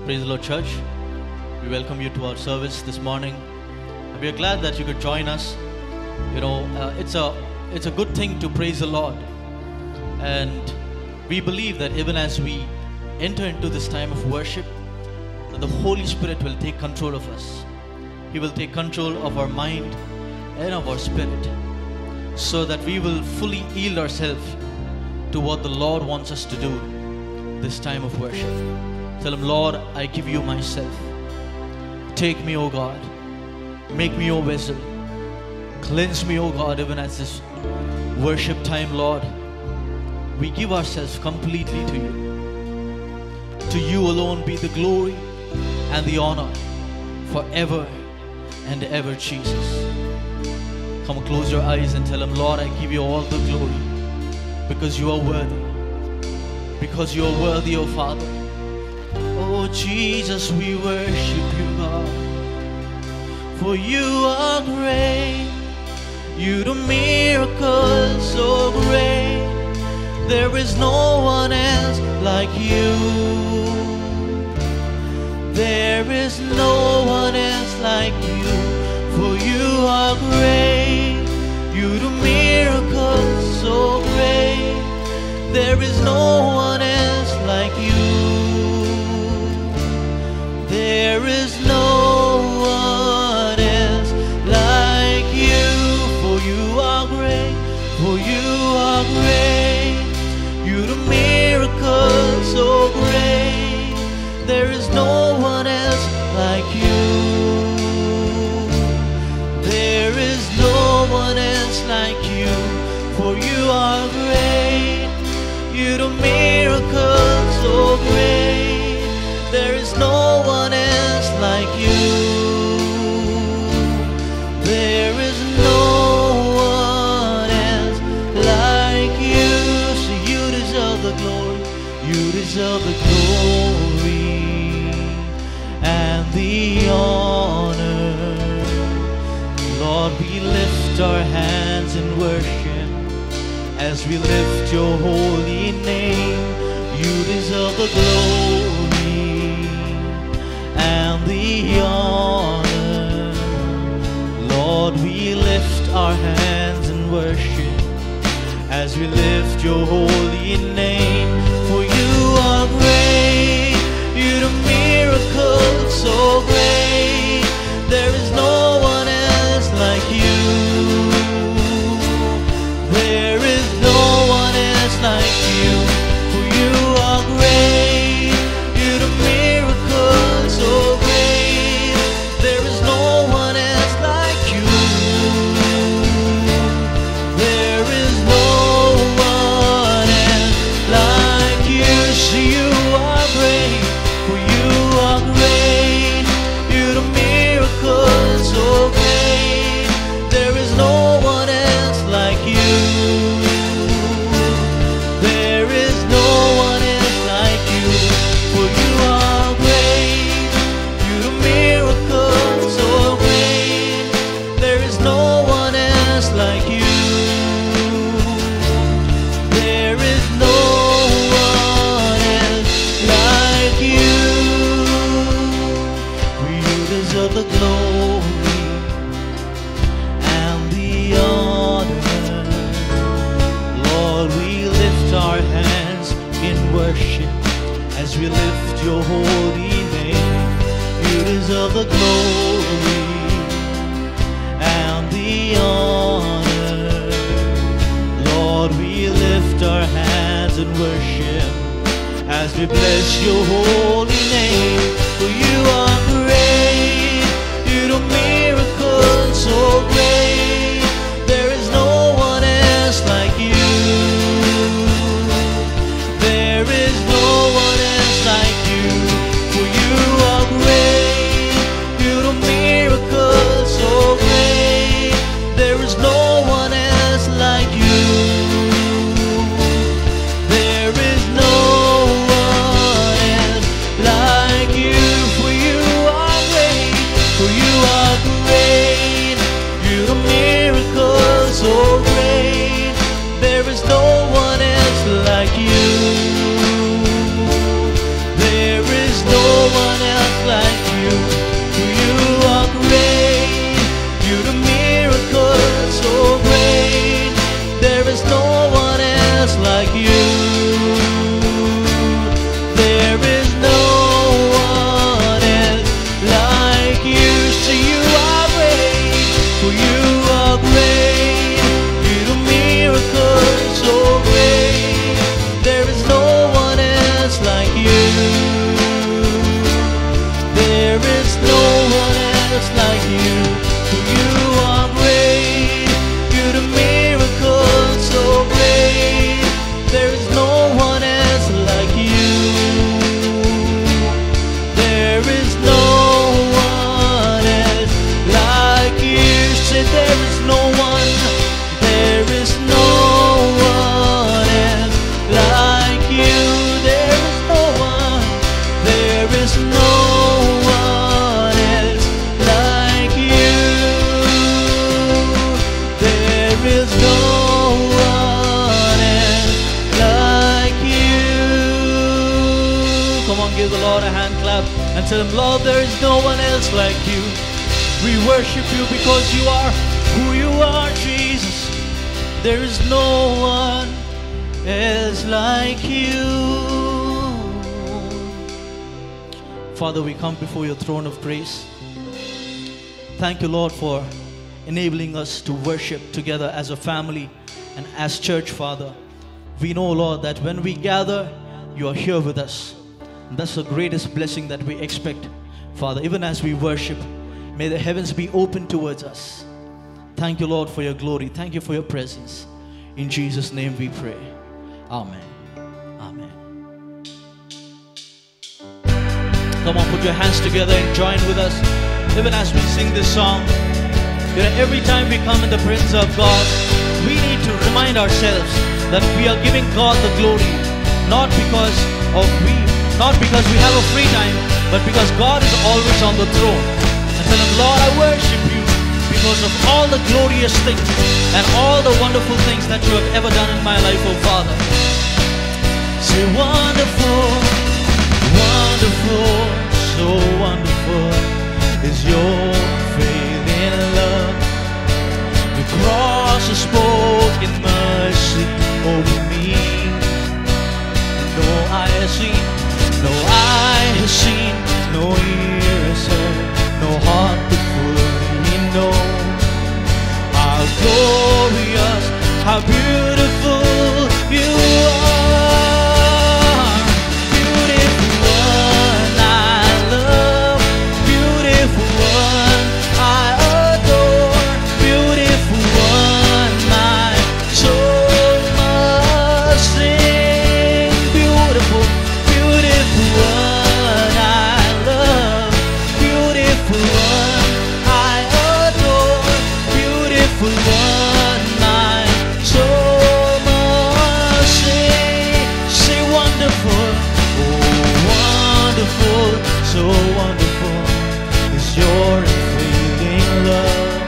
Praise the Lord, church. We welcome you to our service this morning. We are glad that you could join us. It's a good thing to praise the Lord, and we believe that even as we enter into this time of worship, that the Holy Spirit will take control of us. He will take control of our mind and of our spirit, so that we will fully yield ourselves to what the Lord wants us to do this time of worship. Tell Him, Lord, I give you myself. Take me, O God. Make me your vessel. Cleanse me, O God, even as this worship time, Lord. We give ourselves completely to you. To you alone be the glory and the honor forever and ever, Jesus. Come and close your eyes and tell Him, Lord, I give you all the glory because you are worthy. Because you are worthy, O Father. Oh Jesus, we worship you, God. For you are great. You do miracles so great. There is no one else like you. There is no one else like you. For you are great. You do miracles so great. There is no one else like you. There is no one else like you. For you are great. For you are great. You do miracles so great. There is no one else like you. There is no one else like you. For you are great. You do miracles so great. There is no one else like you. There is no one else like you. So you deserve the glory. You deserve the glory and the honor. Lord, we lift our hands in worship as we lift your holy name. You deserve the glory and the honor. Lord, we lift our hands in worship as we lift your holy name. For you are great. You do miracles so great. There is no one else like you. There is no one else like you. For you are great. You do miracles so great. There is no one else like you. There is no one else like you. So you are great. For you are great. You do miracles so great. There is no one else like you. There is no one else like you. For you are great. You do miracles so great. There is no one else like you. There is no one else like you. For you deserve the glory and the honor. Lord, we lift our hands in worship as we lift your holy name. You deserve the glory and the honor. Lord, we lift our hands in worship as we bless your holy name. For you are great. You do miracles so great. There is no one else like you. There is no one else like you. For you are great. You do miracles so great. There is no one else like you. There is no one else the Lord a hand clap and tell Him, Lord, there is no one else like you. We worship you because you are who you are, Jesus. There is no one else like you. Father, we come before your throne of grace. Thank you, Lord, for enabling us to worship together as a family and as church, Father. We know, Lord, that when we gather, you are here with us. And that's the greatest blessing that we expect, Father. Even as we worship, may the heavens be open towards us. Thank you, Lord, for your glory. Thank you for your presence. In Jesus' name we pray. Amen. Amen. Come on, put your hands together and join with us. Even as we sing this song, every time we come in the presence of God, we need to remind ourselves that we are giving God the glory, not because we have a free time, but because God is always on the throne. And tell Him, Lord, I worship you because of all the glorious things and all the wonderful things that you have ever done in my life, oh Father. Say, wonderful, wonderful, so wonderful is your faith in love. The cross has spoken mercy over me. No eye has seen, no eye has seen, no ear has heard, no heart could fully know how glorious, how beautiful you are. Beautiful one I love, beautiful one I adore, beautiful one my soul must sing. Beautiful, beautiful one I love, beautiful one I adore, beautiful one my soul must sing. Say wonderful, oh wonderful, so wonderful is your unfailing love.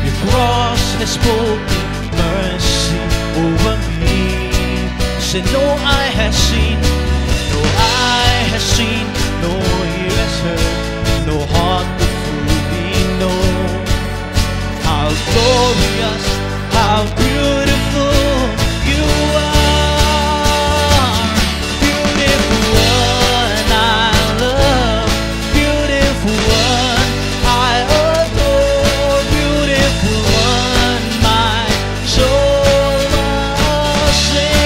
Your cross has spoken mercy over me. Say no eye has seen, no eye has seen, no ear has heard, no heart could fully know how glorious, how beautiful you are. Beautiful one I love, beautiful one I adore, beautiful one my soul must sing.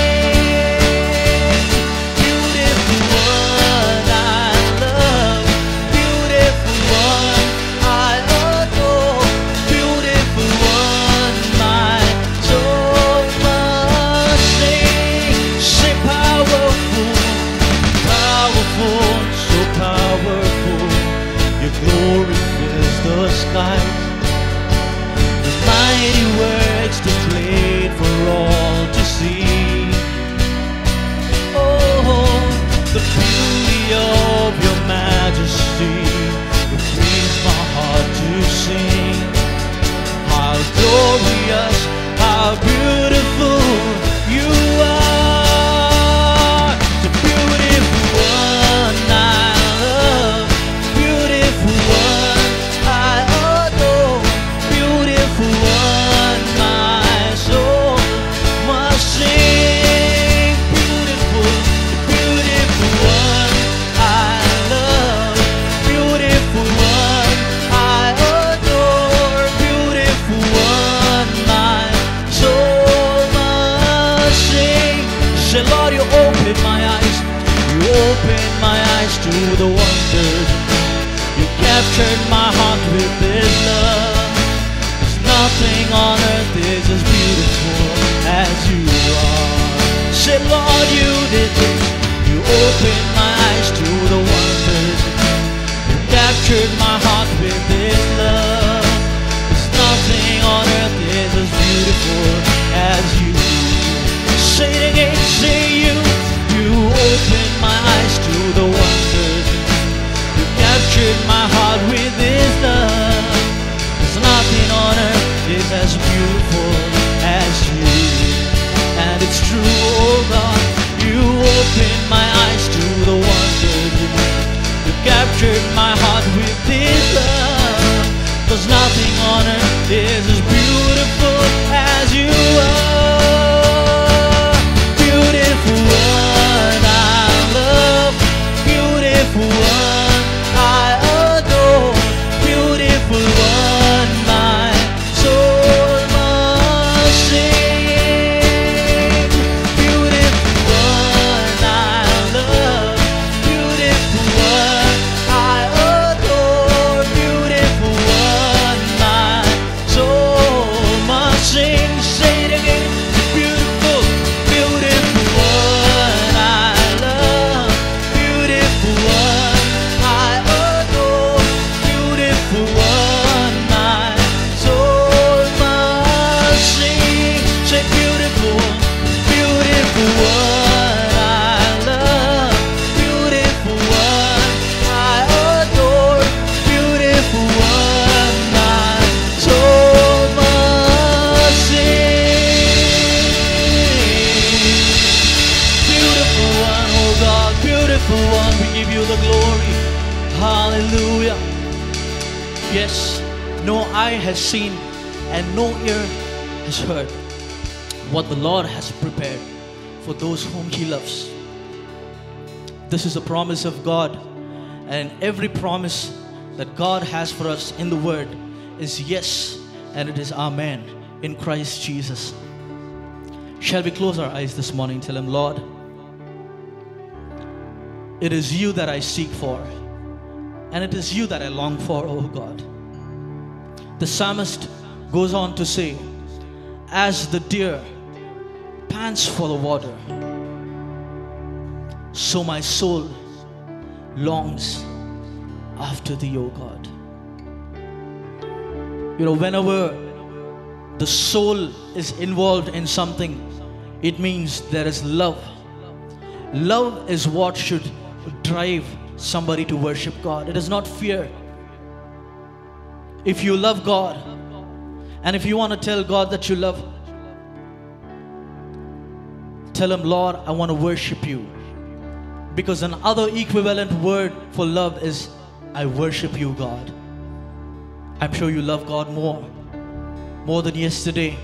Beautiful one I love, beautiful one I adore, beautiful one my soul must sing. Say powerful, powerful, so powerful, your glory fills the skies. The mighty works displayed for all to see. Oh, the beauty of your majesty will please my heart to sing. How glorious, how beautiful you are. The beautiful one I love, beautiful one I adore, beautiful one my soul must sing. Beautiful, beautiful one I love, beautiful one I adore, beautiful one my soul must sing. Say, Lord, you open my eyes, you open my eyes to the wonders. You captured my heart with this love. There's nothing on earth is as beautiful as you are. Say, Lord, you did this. You opened my eyes to the wonders. You captured my heart with this love. There's nothing on earth is as beautiful as you. Say it again, say you. You opened my eyes to the wonders. You captured my heart with this love. There's nothing on earth is as beautiful as you. And it's true, oh God, you opened my eyes to the wonders. eye has seen and no ear has heard what the Lord has prepared for those whom He loves. This is a promise of God, and every promise that God has for us in the Word is yes, and it is amen in Christ Jesus. Shall we close our eyes this morning and tell Him, Lord, it is You that I seek for, and it is You that I long for, oh God. The psalmist goes on to say, as the deer pants for the water, so my soul longs after Thee, O God. You know, whenever the soul is involved in something, it means there is love. Love is what should drive somebody to worship God. It is not fear. If you love God, and if you want to tell God that you love, tell Him, Lord, I want to worship You. Because another equivalent word for love is, I worship You, God. I'm sure you love God more than yesterday.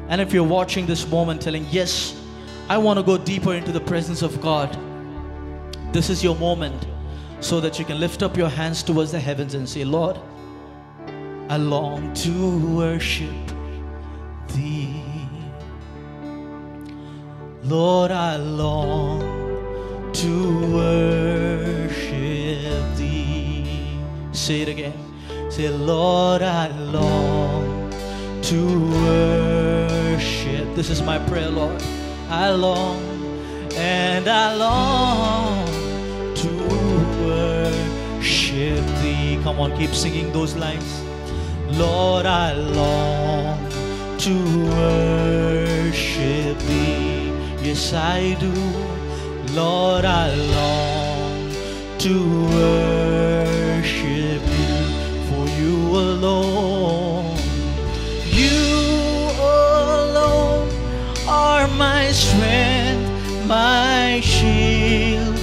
And if you're watching this moment telling, yes, I want to go deeper into the presence of God, this is your moment, so that you can lift up your hands towards the heavens and say, Lord, I long to worship Thee. Lord, I long to worship Thee. Say it again. Say, Lord, I long to worship. This is my prayer, Lord. I long and I long to worship Thee. Come on, keep singing those lines. Lord, I long to worship Thee. Yes, I do. Lord, I long to worship You, for You alone. You alone are my strength, my shield.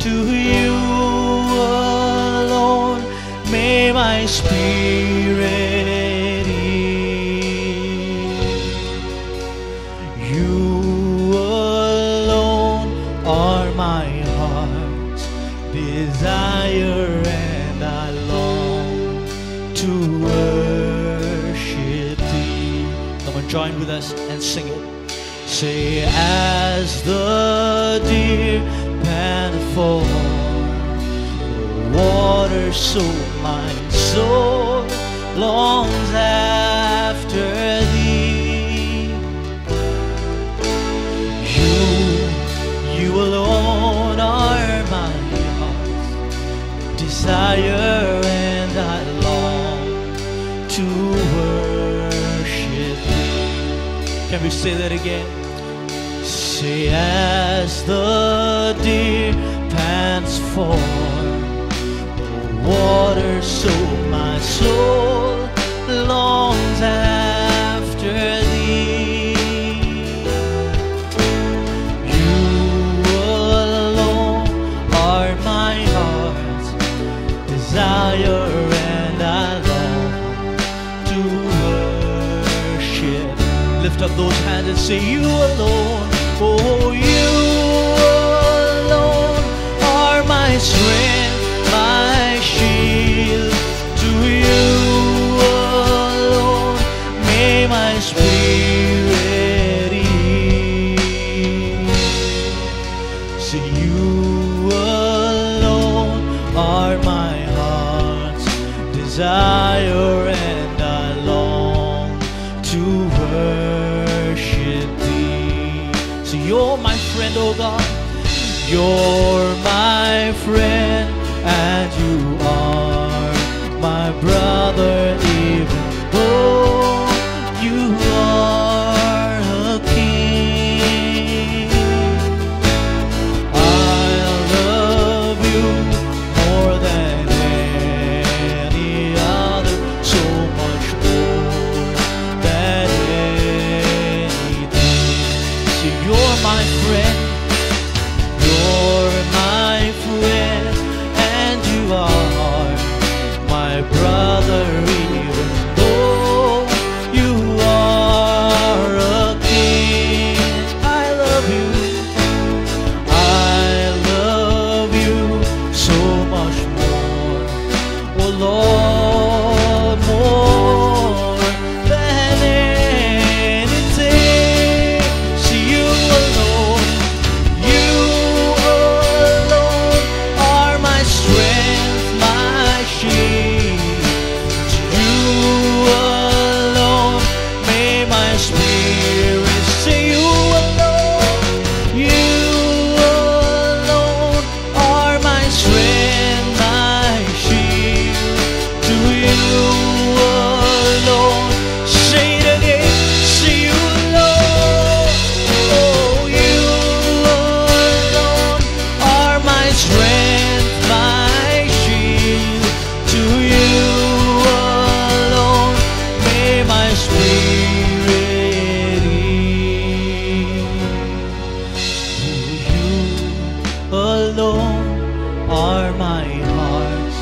To You alone may my spirit yield. You alone are my heart's desire, and I long to worship Thee. Come on, join with us and sing it. Say, as the deer panteth for the water, so my soul longs after Thee. You alone are my heart's desire, and I long to worship Thee. Can we say that again? Say, as the deer pants for the water, so my soul longs after Thee. You alone are my heart's desire, and I long to worship. Lift up those hands and say, You alone. Oh, You alone are my strength, my shield. To You alone may my spirit yield. So You alone are my heart's desire, and I long to worship Thee. So You're my friend, oh God. You're my friend, and You are my brother, even though You are a king. I love You more than any other, so much more than anything. So You're my friend. You're my friend, and You are my brother. spirit. Say you alone, you alone are my strength, my shield. To you alone, say it again, say you alone, oh you alone are my strength, my shield. To you alone may my spirit yield. You alone are my heart's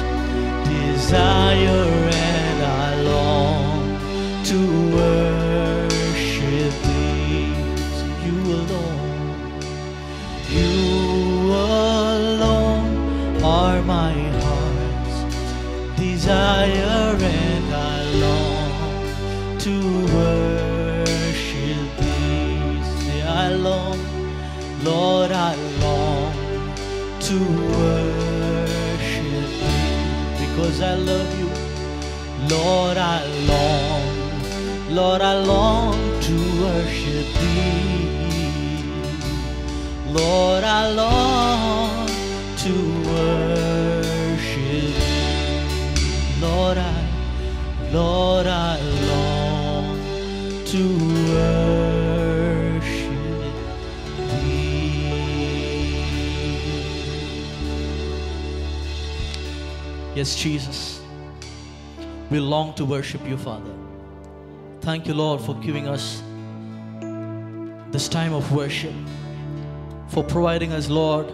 desire, and I long to worship thee. You alone are my heart's desire, and I long to worship thee. Say I long, Lord, I long to worship thee, because I love you. Lord, I long to worship thee. Lord, I long to worship thee. Lord, I long to worship thee. Yes, Jesus, we long to worship you, Father. Thank you, Lord, for giving us this time of worship, for providing us, Lord,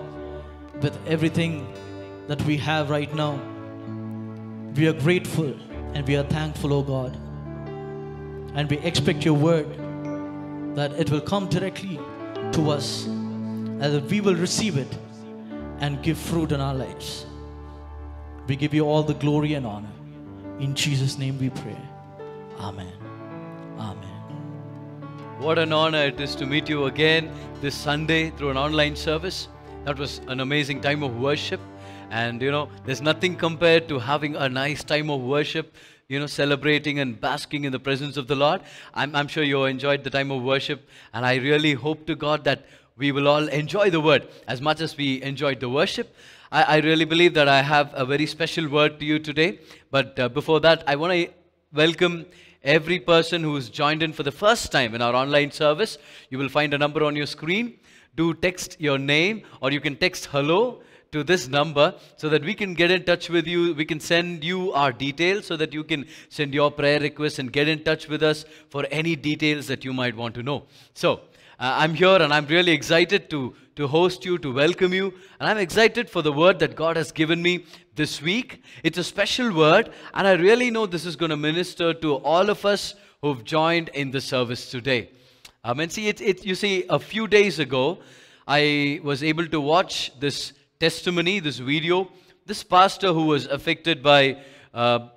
with everything that we have right now. We are grateful and we are thankful, oh God. And we expect your word, that it will come directly to us, and that we will receive it and give fruit in our lives. We give you all the glory and honor. In Jesus' name we pray. Amen. Amen. What an honor it is to meet you again this Sunday through an online service. That was an amazing time of worship. And you know, there's nothing compared to having a nice time of worship, you know, celebrating and basking in the presence of the Lord. I'm sure you enjoyed the time of worship. And I really hope to God that we will all enjoy the word as much as we enjoyed the worship. I really believe that I have a very special word to you today. But before that, I want to welcome every person who's joined in for the first time in our online service. You will find a number on your screen. Do text your name, or you can text hello to this number so that we can get in touch with you. We can send you our details so that you can send your prayer requests and get in touch with us for any details that you might want to know. So I'm here and I'm really excited to host you, to welcome you. And I'm excited for the word that God has given me this week. It's a special word, and I really know this is going to minister to all of us who've joined in the service today. And see, you see, a few days ago, I was able to watch this testimony, this video. This pastor who was affected by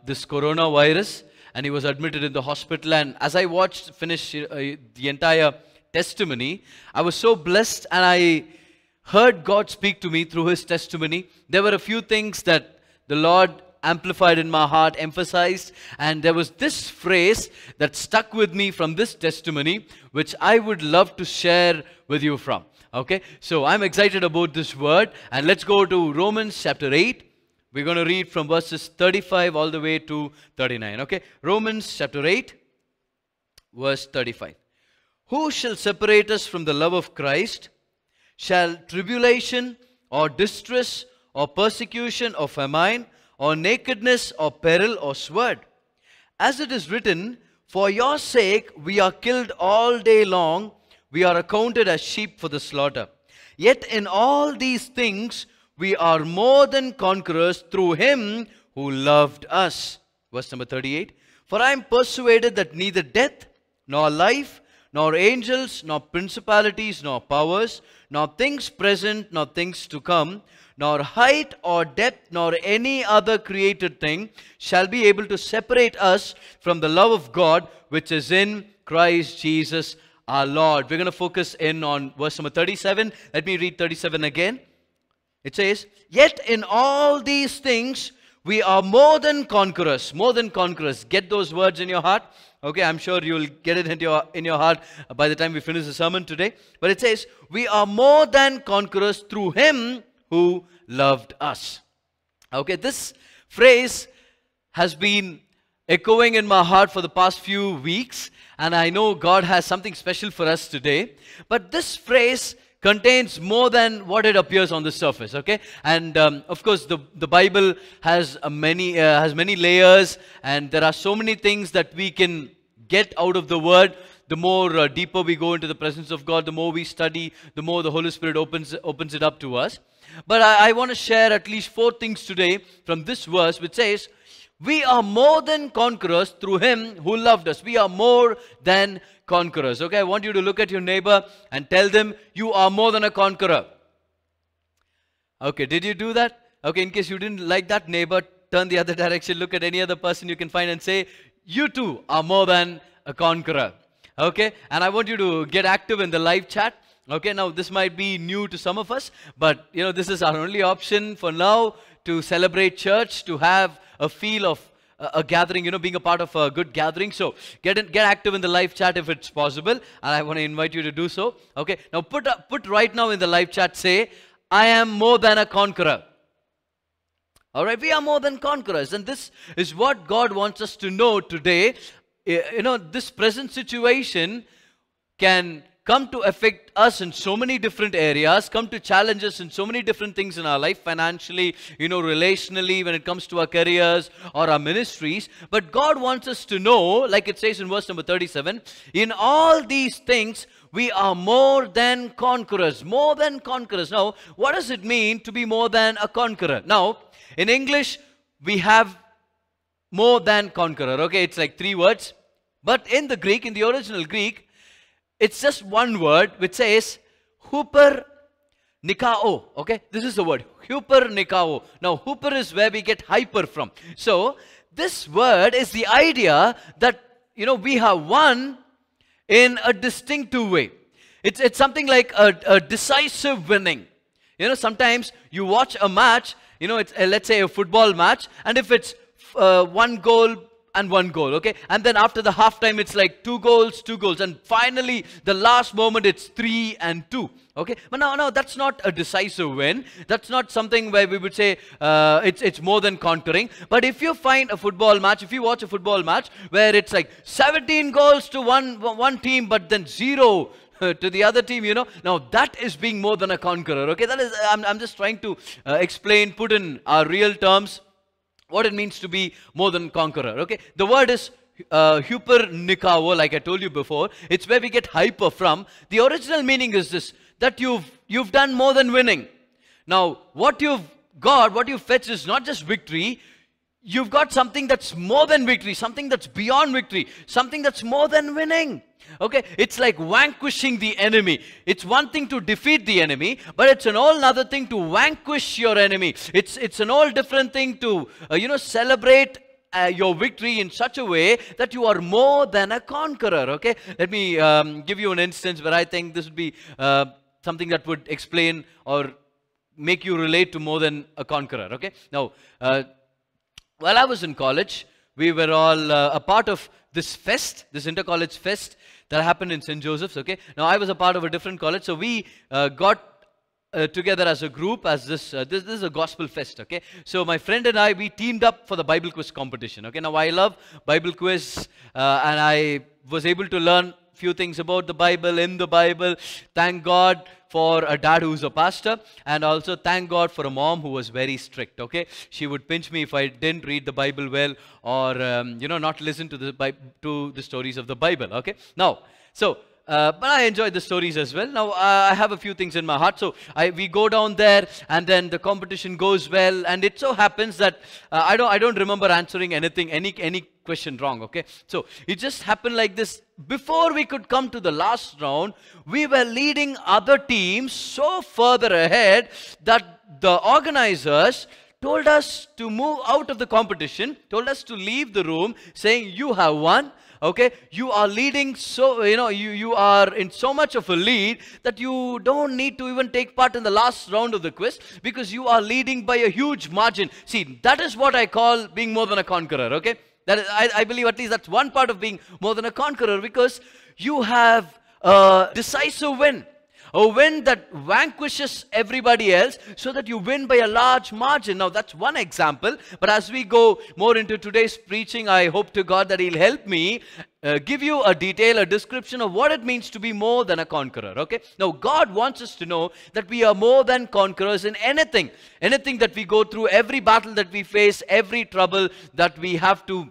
this coronavirus, and he was admitted in the hospital. And as I finished the entire testimony, I was so blessed, and I heard God speak to me through his testimony. There were a few things that the Lord amplified in my heart, emphasized, and there was this phrase that stuck with me from this testimony, which I would love to share with you from. Okay, so I'm excited about this word, and let's go to Romans chapter 8. We're going to read from verses 35 all the way to 39. Okay, Romans chapter 8, verse 35. Who shall separate us from the love of Christ? Shall tribulation, or distress, or persecution, or famine, or nakedness, or peril, or sword? As it is written, for your sake we are killed all day long, we are accounted as sheep for the slaughter. Yet in all these things we are more than conquerors through him who loved us. Verse number 38. For I am persuaded that neither death, nor life, nor angels, nor principalities, nor powers, nor things present, nor things to come, nor height or depth, nor any other created thing shall be able to separate us from the love of God which is in Christ Jesus our Lord. We're going to focus in on verse number 37. Let me read 37 again. It says, yet in all these things we are more than conquerors. More than conquerors. Get those words in your heart. Okay, I'm sure you'll get it in your heart by the time we finish the sermon today. But it says, we are more than conquerors through Him who loved us. Okay, this phrase has been echoing in my heart for the past few weeks, and I know God has something special for us today. But this phrase contains more than what it appears on the surface, okay? And of course, the Bible has many layers, and there are so many things that we can get out of the Word. The more deeper we go into the presence of God, the more we study, the more the Holy Spirit opens it up to us. But I want to share at least 4 things today from this verse, which says, we are more than conquerors through Him who loved us. We are more than conquerors. Okay, I want you to look at your neighbor and tell them, you are more than a conqueror. Okay, did you do that? Okay, in case you didn't like that neighbor, turn the other direction, look at any other person you can find and say, you too are more than a conqueror. Okay, and I want you to get active in the live chat. Okay, now this might be new to some of us, but this is our only option for now to celebrate church, to have a feel of a gathering, being a part of a good gathering. So get active in the live chat if it's possible, and I want to invite you to do so. Okay, now put right now in the live chat, say, I am more than a conqueror. All right, we are more than conquerors, and this is what God wants us to know today. This present situation can come to affect us in so many different areas, come to challenge us in so many different things in our life, financially, relationally, when it comes to our careers or our ministries. But God wants us to know, like it says in verse number 37, in all these things, we are more than conquerors. More than conquerors. Now, what does it mean to be more than a conqueror? Now, in English, we have more than conqueror. Okay, it's like 3 words. But in the Greek, in the original Greek, it's just one word which says huper nikao. Okay, this is the word huper nikao. Now, huper is where we get hyper from. So, this word is the idea that we have won in a distinctive way. It's something like a decisive winning. Sometimes you watch a match. It's let's say a football match, and if it's 1 goal and 1 goal, okay? And then after the halftime, it's like 2 goals, 2 goals. And finally, the last moment, it's 3 and 2, okay? But now that's not a decisive win. That's not something where we would say it's more than conquering. But if you find a football match, if you watch a football match where it's like 17 goals to one team, but then 0 to the other team, now that is being more than a conqueror, okay? That is, I'm just trying to explain, put in our real terms, what it means to be more than conqueror, okay? The word is huper nikao, like I told you before. It's where we get hyper from. The original meaning is this, that you've done more than winning. Now, what you've got, what you've fetched is not just victory. You've got something that's more than victory, something that's beyond victory, something that's more than winning. Okay, it's like vanquishing the enemy. It's one thing to defeat the enemy, but it's an all other thing to vanquish your enemy. It's an all different thing to celebrate your victory in such a way that you are more than a conqueror. Okay, let me give you an instance where I think this would be something that would explain or make you relate to more than a conqueror. Okay, now while I was in college, we were all a part of this fest, this inter-college fest that happened in St. Joseph's, okay? Now, I was a part of a different college, so we got together as a group, as this is a gospel fest, okay? So, my friend and I, we teamed up for the Bible quiz competition, okay? Now, I love Bible quiz, and I was able to learn few things about the Bible, in the Bible. Thank God for a dad who's a pastor, and also thank God for a mom who was very strict, okay? She would pinch me if I didn't read the Bible well, or, not listen to the stories of the Bible, okay? Now, so, but I enjoyed the stories as well. Now, I have a few things in my heart. So, we go down there, and then the competition goes well, and it so happens that I don't remember answering anything, any question wrong, okay? So, it just happened like this. Before we could come to the last round, we were leading other teams so further ahead that the organizers told us to move out of the competition, told us to leave the room, saying, you have won. Okay, you are leading so, you are in so much of a lead that you don't need to even take part in the last round of the quiz, because you are leading by a huge margin. See, that is what I call being more than a conqueror, okay? I believe at least that's one part of being more than a conqueror, because you have a decisive win. A win that vanquishes everybody else so that you win by a large margin. Now, that's one example. But as we go more into today's preaching, I hope to God that He'll help me give you a detail, a description of what it means to be more than a conqueror. Okay? Now, God wants us to know that we are more than conquerors in anything. Anything that we go through, every battle that we face, every trouble that we have to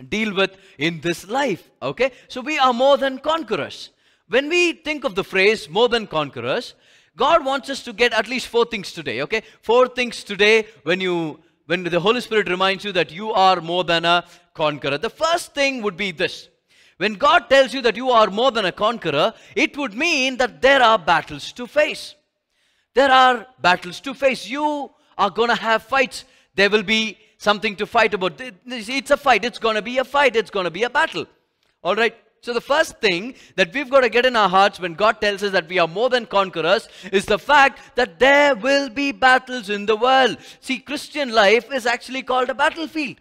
deal with in this life. Okay? So, we are more than conquerors. When we think of the phrase more than conquerors, God wants us to get at least 4 things today, okay? 4 things today when the Holy Spirit reminds you that you are more than a conqueror. The first thing would be this. When God tells you that you are more than a conqueror, it would mean that there are battles to face. There are battles to face. You are going to have fights. There will be something to fight about. It's a fight. It's going to be a fight. It's going to be a battle. All right? So the first thing that we've got to get in our hearts when God tells us that we are more than conquerors is the fact that there will be battles in the world. See, Christian life is actually called a battlefield,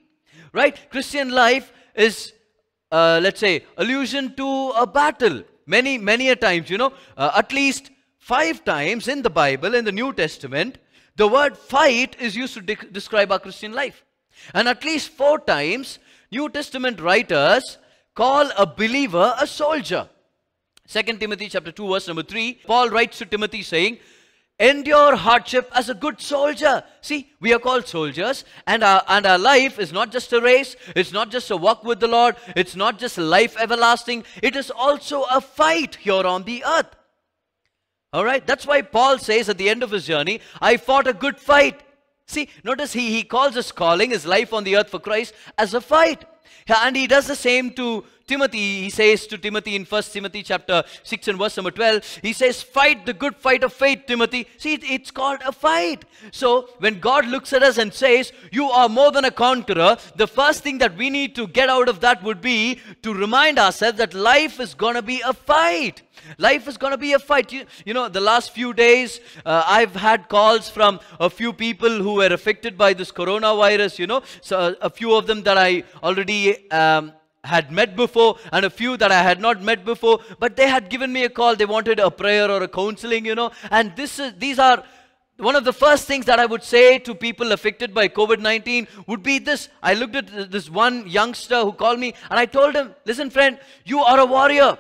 right? Christian life is, let's say, allusion to a battle. Many a times, at least 5 times in the Bible, in the New Testament, the word fight is used to describe our Christian life. And at least 4 times, New Testament writers call a believer a soldier. 2 Timothy chapter 2 verse number 3, Paul writes to Timothy saying, endure hardship as a good soldier. See, we are called soldiers, and our life is not just a race, it's not just a walk with the Lord, it's not just a life everlasting, it is also a fight here on the earth. Alright, that's why Paul says at the end of his journey, I fought a good fight. See, notice he calls his calling, his life on the earth for Christ, as a fight. And he does the same to Timothy. He says to Timothy in 1 Timothy chapter 6 and verse number 12, he says, fight the good fight of faith, Timothy. See, it's called a fight. So, when God looks at us and says, you are more than a conqueror, the first thing that we need to get out of that would be to remind ourselves that life is going to be a fight. Life is going to be a fight. You know, the last few days, I've had calls from a few people who were affected by this coronavirus, So, a few of them that I already had met before, and a few that I had not met before, but they had given me a call. They wanted a prayer or a counseling, and these are one of the first things that I would say to people affected by COVID-19 would be this. I looked at this one youngster who called me, and I told him, listen friend, you are a warrior.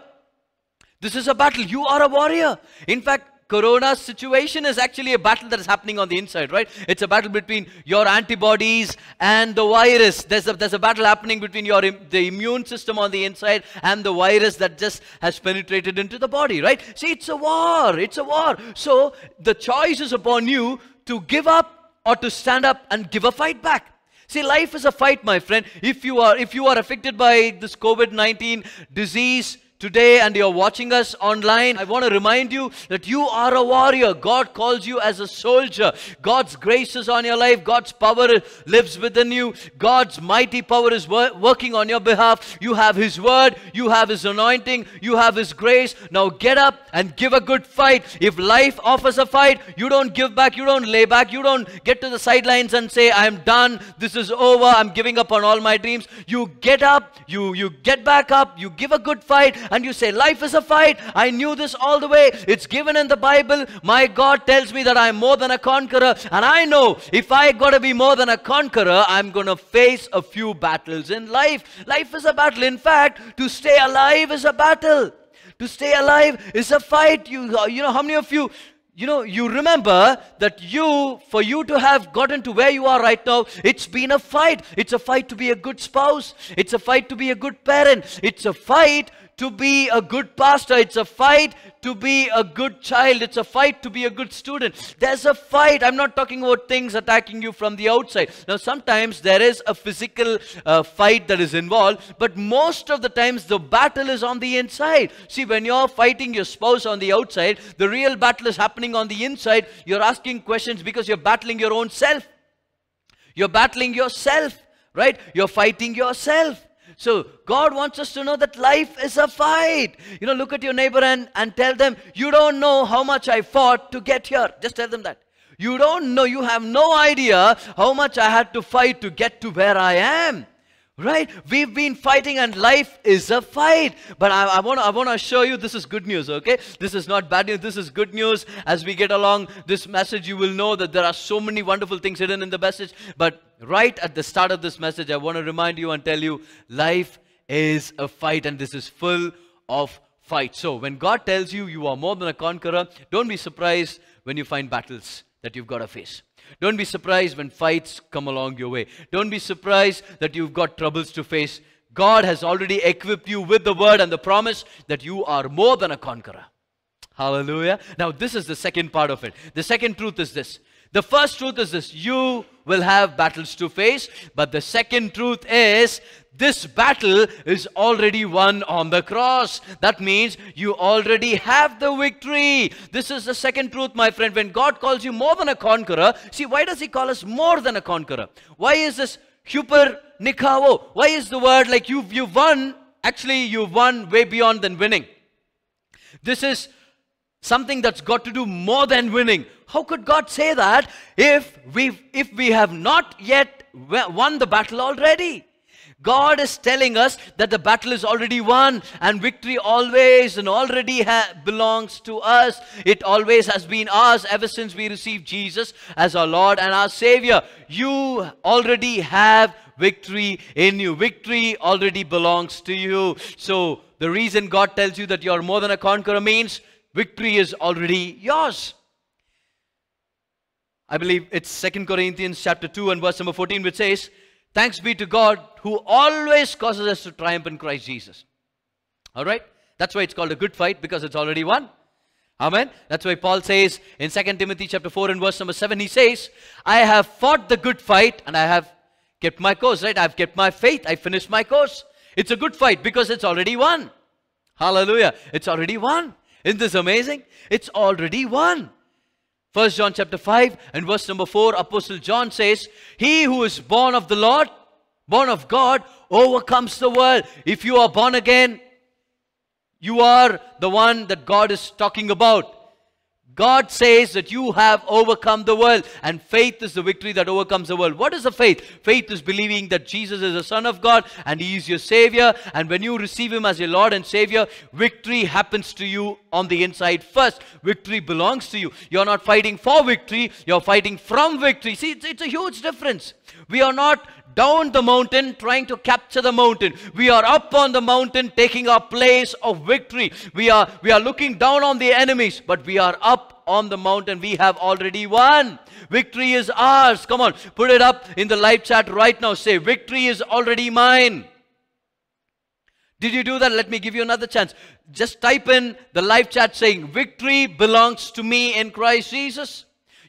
This is a battle. You are a warrior. In fact, Corona's situation is actually a battle that is happening on the inside, right? It's a battle between your antibodies and the virus. There's a battle happening between the immune system on the inside and the virus that just has penetrated into the body, right? See, it's a war. It's a war. So the choice is upon you to give up or to stand up and give a fight back. See, life is a fight, my friend. If you are affected by this COVID-19 disease today and you're watching us online, I want to remind you that you are a warrior. God calls you as a soldier. God's grace is on your life. God's power lives within you. God's mighty power is working on your behalf. You have His word. You have His anointing. You have His grace. Now get up and give a good fight. If life offers a fight, you don't give back. You don't lay back. You don't get to the sidelines and say, I'm done. This is over. I'm giving up on all my dreams. You get up. You get back up. You give a good fight. And you say, life is a fight. I knew this all the way. It's given in the Bible. My God tells me that I'm more than a conqueror. And I know if I got to be more than a conqueror, I'm going to face a few battles in life. Life is a battle. In fact, to stay alive is a battle. To stay alive is a fight. You know, how many of you, you remember that for you to have gotten to where you are right now, it's been a fight. It's a fight to be a good spouse. It's a fight to be a good parent. It's a fight to be a good pastor. It's a fight to be a good child. It's a fight to be a good student. There's a fight. I'm not talking about things attacking you from the outside. Now, sometimes there is a physical fight that is involved, but most of the times the battle is on the inside. See, when you're fighting your spouse on the outside, the real battle is happening on the inside. You're asking questions because you're battling your own self. You're battling yourself, right? You're fighting yourself. So, God wants us to know that life is a fight. Look at your neighbor and tell them, you don't know how much I fought to get here. Just tell them that. You don't know, you have no idea how much I had to fight to get to where I am. Right? We've been fighting and life is a fight. But I want to assure you this is good news, okay? This is not bad news. This is good news. As we get along this message, you will know that there are so many wonderful things hidden in the message. But right at the start of this message, I want to remind you and tell you, life is a fight, and this is full of fight. So when God tells you you are more than a conqueror, don't be surprised when you find battles that you've got to face. Don't be surprised when fights come along your way. Don't be surprised that you've got troubles to face. God has already equipped you with the word and the promise that you are more than a conqueror. Hallelujah. Now this is the second part of it. The second truth is this. The first truth is this: you will have battles to face. But the second truth is, this battle is already won on the cross. That means you already have the victory. This is the second truth, my friend. When God calls you more than a conqueror, see, why does He call us more than a conqueror? Why is this hyper nikao? Why is the word like you've won? Actually, you've won way beyond than winning. This is something that's got to do more than winning. How could God say that if we have not yet won the battle already? God is telling us that the battle is already won, and victory always and already belongs to us. It always has been ours ever since we received Jesus as our Lord and our Savior. You already have victory in you. Victory already belongs to you. So the reason God tells you that you are more than a conqueror means victory is already yours. I believe it's 2 Corinthians chapter 2 and verse number 14, which says, "Thanks be to God who always causes us to triumph in Christ Jesus." All right? That's why it's called a good fight, because it's already won. Amen? That's why Paul says in 2 Timothy chapter 4 and verse number 7, he says, "I have fought the good fight and I have kept my course." Right? I've kept my faith. I finished my course. It's a good fight because it's already won. Hallelujah. It's already won. Isn't this amazing? It's already won. 1 John chapter 5 and verse number 4, Apostle John says, "He who is born of the Lord, born of God, overcomes the world." If you are born again, you are the one that God is talking about. God says that you have overcome the world, and faith is the victory that overcomes the world. What is the faith? Faith is believing that Jesus is the Son of God and He is your Savior. And when you receive Him as your Lord and Savior, victory happens to you on the inside first. Victory belongs to you. You're not fighting for victory, you're fighting from victory. See, it's a huge difference. We are not down the mountain trying to capture the mountain. We are up on the mountain taking our place of victory. We are looking down on the enemies, but we are up on the mountain. We have already won. Victory is ours. Come on, put it up in the live chat right now. Say, "Victory is already mine." Did you do that? Let me give you another chance. Just type in the live chat saying, "Victory belongs to me in Christ Jesus."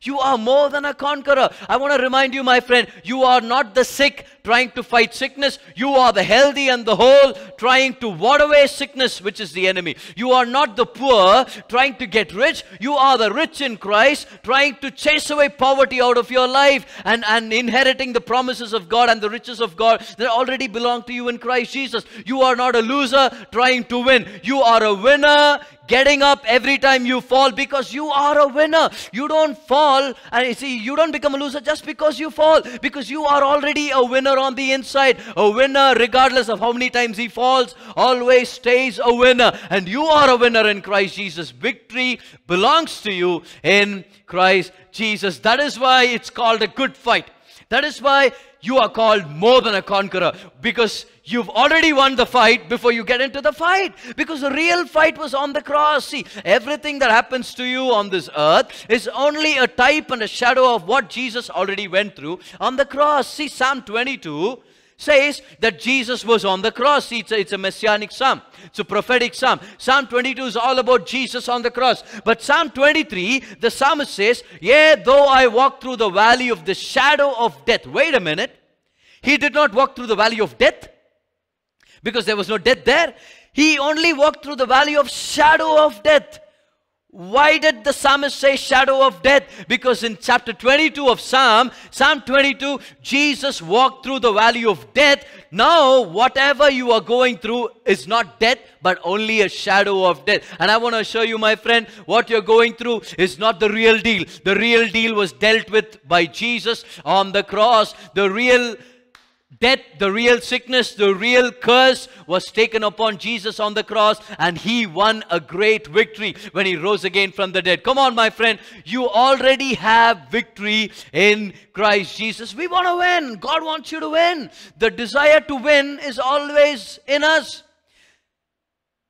You are more than a conqueror. I want to remind you, my friend, you are not the sick trying to fight sickness. You are the healthy and the whole trying to ward away sickness, which is the enemy. You are not the poor trying to get rich. You are the rich in Christ trying to chase away poverty out of your life and inheriting the promises of God and the riches of God that already belong to you in Christ Jesus. You are not a loser trying to win. You are a winner, getting up every time you fall, because you are a winner. You don't fall, and see, you don't become a loser just because you fall, because you are already a winner on the inside. A winner, regardless of how many times he falls, always stays a winner. And you are a winner in Christ Jesus. Victory belongs to you in Christ Jesus. That is why it's called a good fight. That is why you are called more than a conqueror, because you've already won the fight before you get into the fight. Because the real fight was on the cross. See, everything that happens to you on this earth is only a type and a shadow of what Jesus already went through on the cross. See, Psalm 22 says that Jesus was on the cross. See, it's a messianic psalm. It's a prophetic psalm. Psalm 22 is all about Jesus on the cross. But Psalm 23, the psalmist says, "Yea, though I walk through the valley of the shadow of death." Wait a minute. He did not walk through the valley of death, because there was no death there. He only walked through the valley of shadow of death. Why did the psalmist say shadow of death? Because in chapter 22 of Psalm 22, Jesus walked through the valley of death. Now, whatever you are going through is not death, but only a shadow of death. And I want to assure you, my friend, what you're going through is not the real deal. The real deal was dealt with by Jesus on the cross. The real Death, the real sickness, the real curse was taken upon Jesus on the cross, and he won a great victory when he rose again from the dead. Come on, my friend, you already have victory in Christ Jesus. We want to win. God wants you to win. The desire to win is always in us.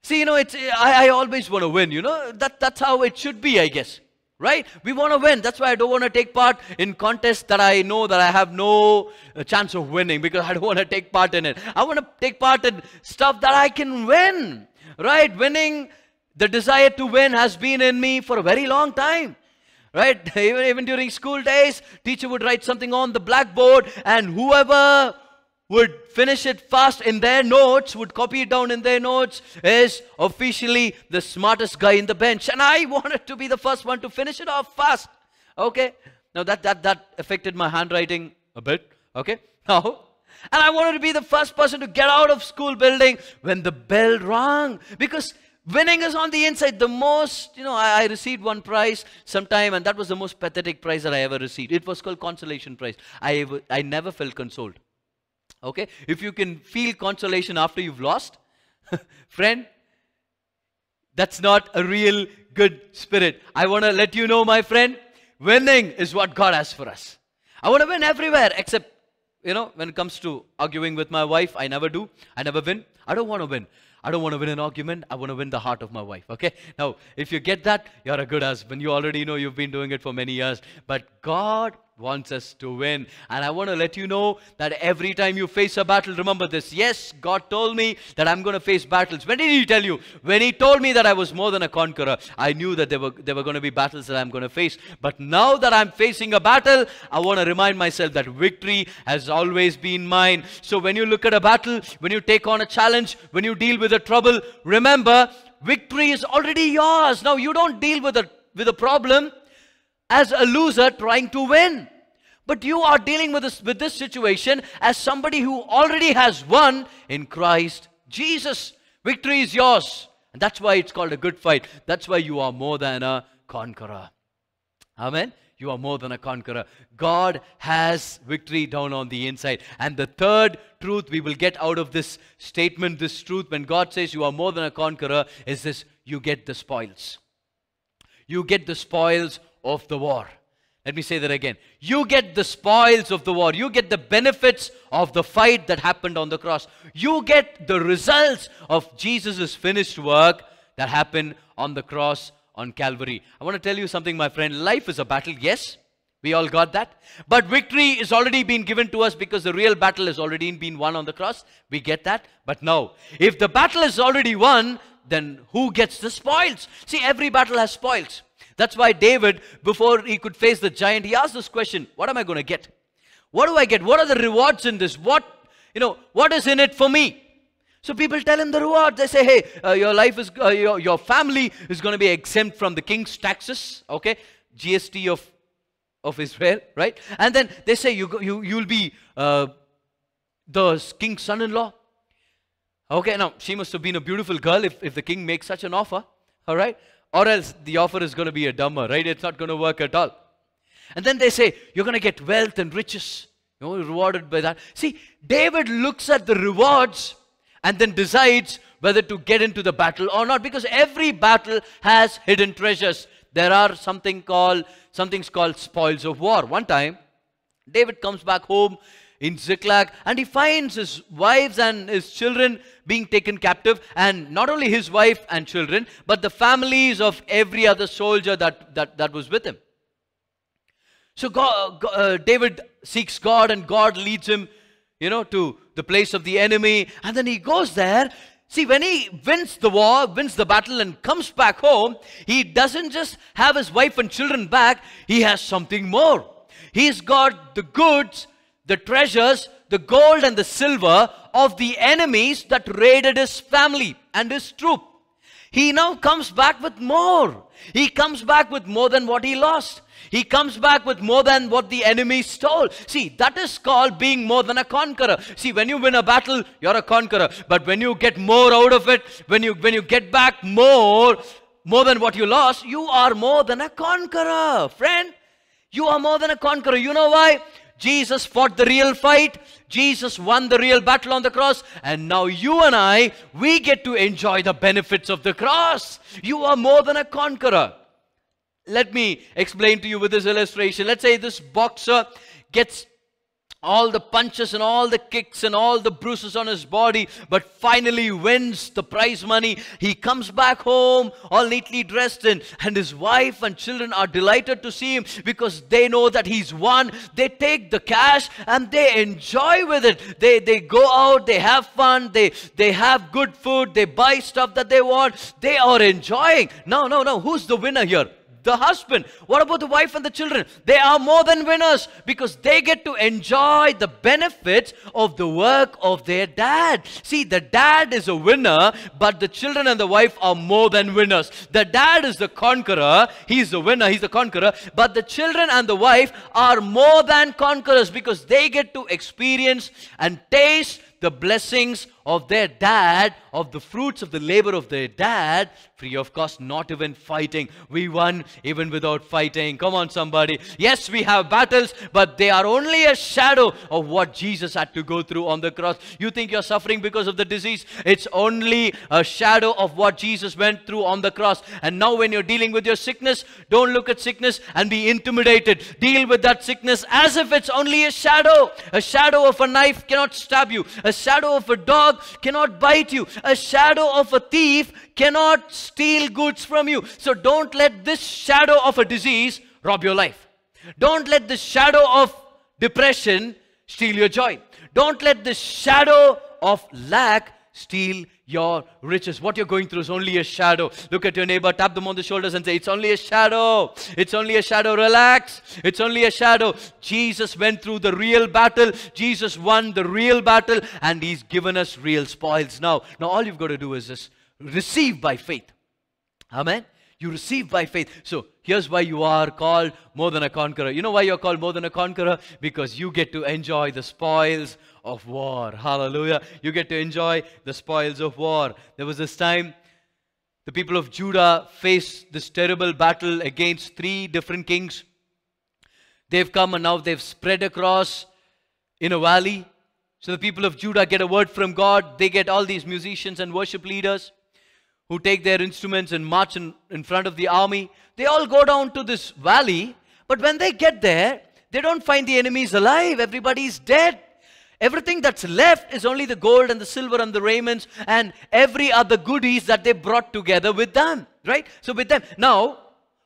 See, I always want to win, that's how it should be, I guess. Right? We want to win. That's why I don't want to take part in contests that I know that I have no chance of winning, because I don't want to take part in it. I want to take part in stuff that I can win. Right? Winning, the desire to win has been in me for a very long time. Right? Even during school days, teacher would write something on the blackboard, and whoever would finish it fast in their notes, would copy it down in their notes, is officially the smartest guy in the bench. And I wanted to be the first one to finish it off fast. Okay? Now that affected my handwriting a bit. Okay? Now, and I wanted to be the first person to get out of school building when the bell rang. Because winning is on the inside. The most, I received one prize sometime, and that was the most pathetic prize that I ever received. It was called consolation prize. I never felt consoled. Okay, if you can feel consolation after you've lost, friend, that's not a real good spirit. I want to let you know, my friend, winning is what God has for us. I want to win everywhere, except, when it comes to arguing with my wife, I never do. I never win. I don't want to win. I don't want to win an argument. I want to win the heart of my wife. Okay? Now, if you get that, you're a good husband. You already know you've been doing it for many years. But God wants us to win. And I want to let you know that every time you face a battle, remember this. Yes, God told me that I'm going to face battles. When did He tell you? When He told me that I was more than a conqueror, I knew that there were going to be battles that I'm going to face. But now that I'm facing a battle, I want to remind myself that victory has always been mine. So when you look at a battle, when you take on a challenge, when you deal with a trouble, remember, victory is already yours. Now you don't deal with a problem as a loser trying to win, but you are dealing with this situation as somebody who already has won in Christ Jesus. Victory is yours, and that's why it's called a good fight. That's why you are more than a conqueror. Amen. You are more than a conqueror. God has victory down on the inside. And the third truth we will get out of this statement, this truth, when God says you are more than a conqueror, is this: you get the spoils. You get the spoils of the war. Let me say that again. You get the spoils of the war. You get the benefits of the fight that happened on the cross. You get the results of Jesus' finished work that happened on the cross on Calvary. I want to tell you something, my friend. Life is a battle, yes. We all got that. But victory is already been given to us because the real battle has already been won on the cross. We get that. But now, if the battle is already won, then who gets the spoils? See, every battle has spoils. That's why David, before he could face the giant, he asked this question: what am I going to get? What do I get? What are the rewards in this? What is in it for me? So people tell him the reward. They say, hey, your life is, your family is going to be exempt from the king's taxes. Okay, GST of Israel, right? And then they say you'll be the king's son-in-law. Okay, now she must have been a beautiful girl if the king makes such an offer. All right. Or else the offer is going to be a dumber, right? It's not going to work at all. And then they say, you're going to get wealth and riches. Rewarded by that. See, David looks at the rewards and then decides whether to get into the battle or not. Because every battle has hidden treasures. There are something's called spoils of war. One time, David comes back home in Ziklag, and he finds his wives and his children being taken captive, and not only his wife and children, but the families of every other soldier that was with him. So David seeks God, and God leads him, to the place of the enemy, and then he goes there. See, when he wins the war, wins the battle, and comes back home, he doesn't just have his wife and children back, he has something more. He's got the goods, the treasures, the gold and the silver of the enemies that raided his family and his troop. He now comes back with more. He comes back with more than what he lost. He comes back with more than what the enemy stole. See, that is called being more than a conqueror. See, when you win a battle, you're a conqueror. But when you get more out of it, when you get back more than what you lost, you are more than a conqueror. Friend, you are more than a conqueror. You know why? Jesus fought the real fight. Jesus won the real battle on the cross. And now you and I, we get to enjoy the benefits of the cross. You are more than a conqueror. Let me explain to you with this illustration. Let's say this boxer gets all the punches and all the kicks and all the bruises on his body, but finally wins the prize money. He comes back home all neatly dressed, and his wife and children are delighted to see him because they know that he's won. They take the cash and they enjoy with it. They go out, they have fun, they have good food, they buy stuff that they want. They are enjoying. No. Who's the winner here? The husband. What about the wife and the children? They are more than winners because they get to enjoy the benefits of the work of their dad. See, the dad is a winner, but the children and the wife are more than winners. The dad is the conqueror. He's the winner. He's the conqueror. But the children and the wife are more than conquerors because they get to experience and taste the blessings of their dad, of the fruits of the labor of their dad, free of cost, not even fighting. We won even without fighting. Come on, somebody. Yes, we have battles, but they are only a shadow of what Jesus had to go through on the cross. You think you're suffering because of the disease? It's only a shadow of what Jesus went through on the cross. And now when you're dealing with your sickness, don't look at sickness and be intimidated. Deal with that sickness as if it's only a shadow. A shadow of a knife cannot stab you. A shadow of a dog cannot bite you. A shadow of a thief cannot steal goods from you. So don't let this shadow of a disease rob your life. Don't let the shadow of depression steal your joy. Don't let the shadow of lack steal your riches. What you're going through is only a shadow. Look at your neighbor, tap them on the shoulders and say, it's only a shadow. It's only a shadow. Relax. It's only a shadow. Jesus went through the real battle. Jesus won the real battle, and he's given us real spoils. Now all you've got to do is just receive by faith. Amen. You receive by faith. So here's why you are called more than a conqueror. You know why you're called more than a conqueror? Because you get to enjoy the spoils of war. Hallelujah. You get to enjoy the spoils of war. There was this time the people of Judah faced this terrible battle against 3 different kings. They've come and now they've spread across in a valley. So the people of Judah get a word from God. They get all these musicians and worship leaders who take their instruments and march in front of the army. They all go down to this valley, but when they get there, they don't find the enemies alive. Everybody's dead. Everything that's left is only the gold and the silver and the raiments and every other goodies that they brought together with them, right? So with them. Now,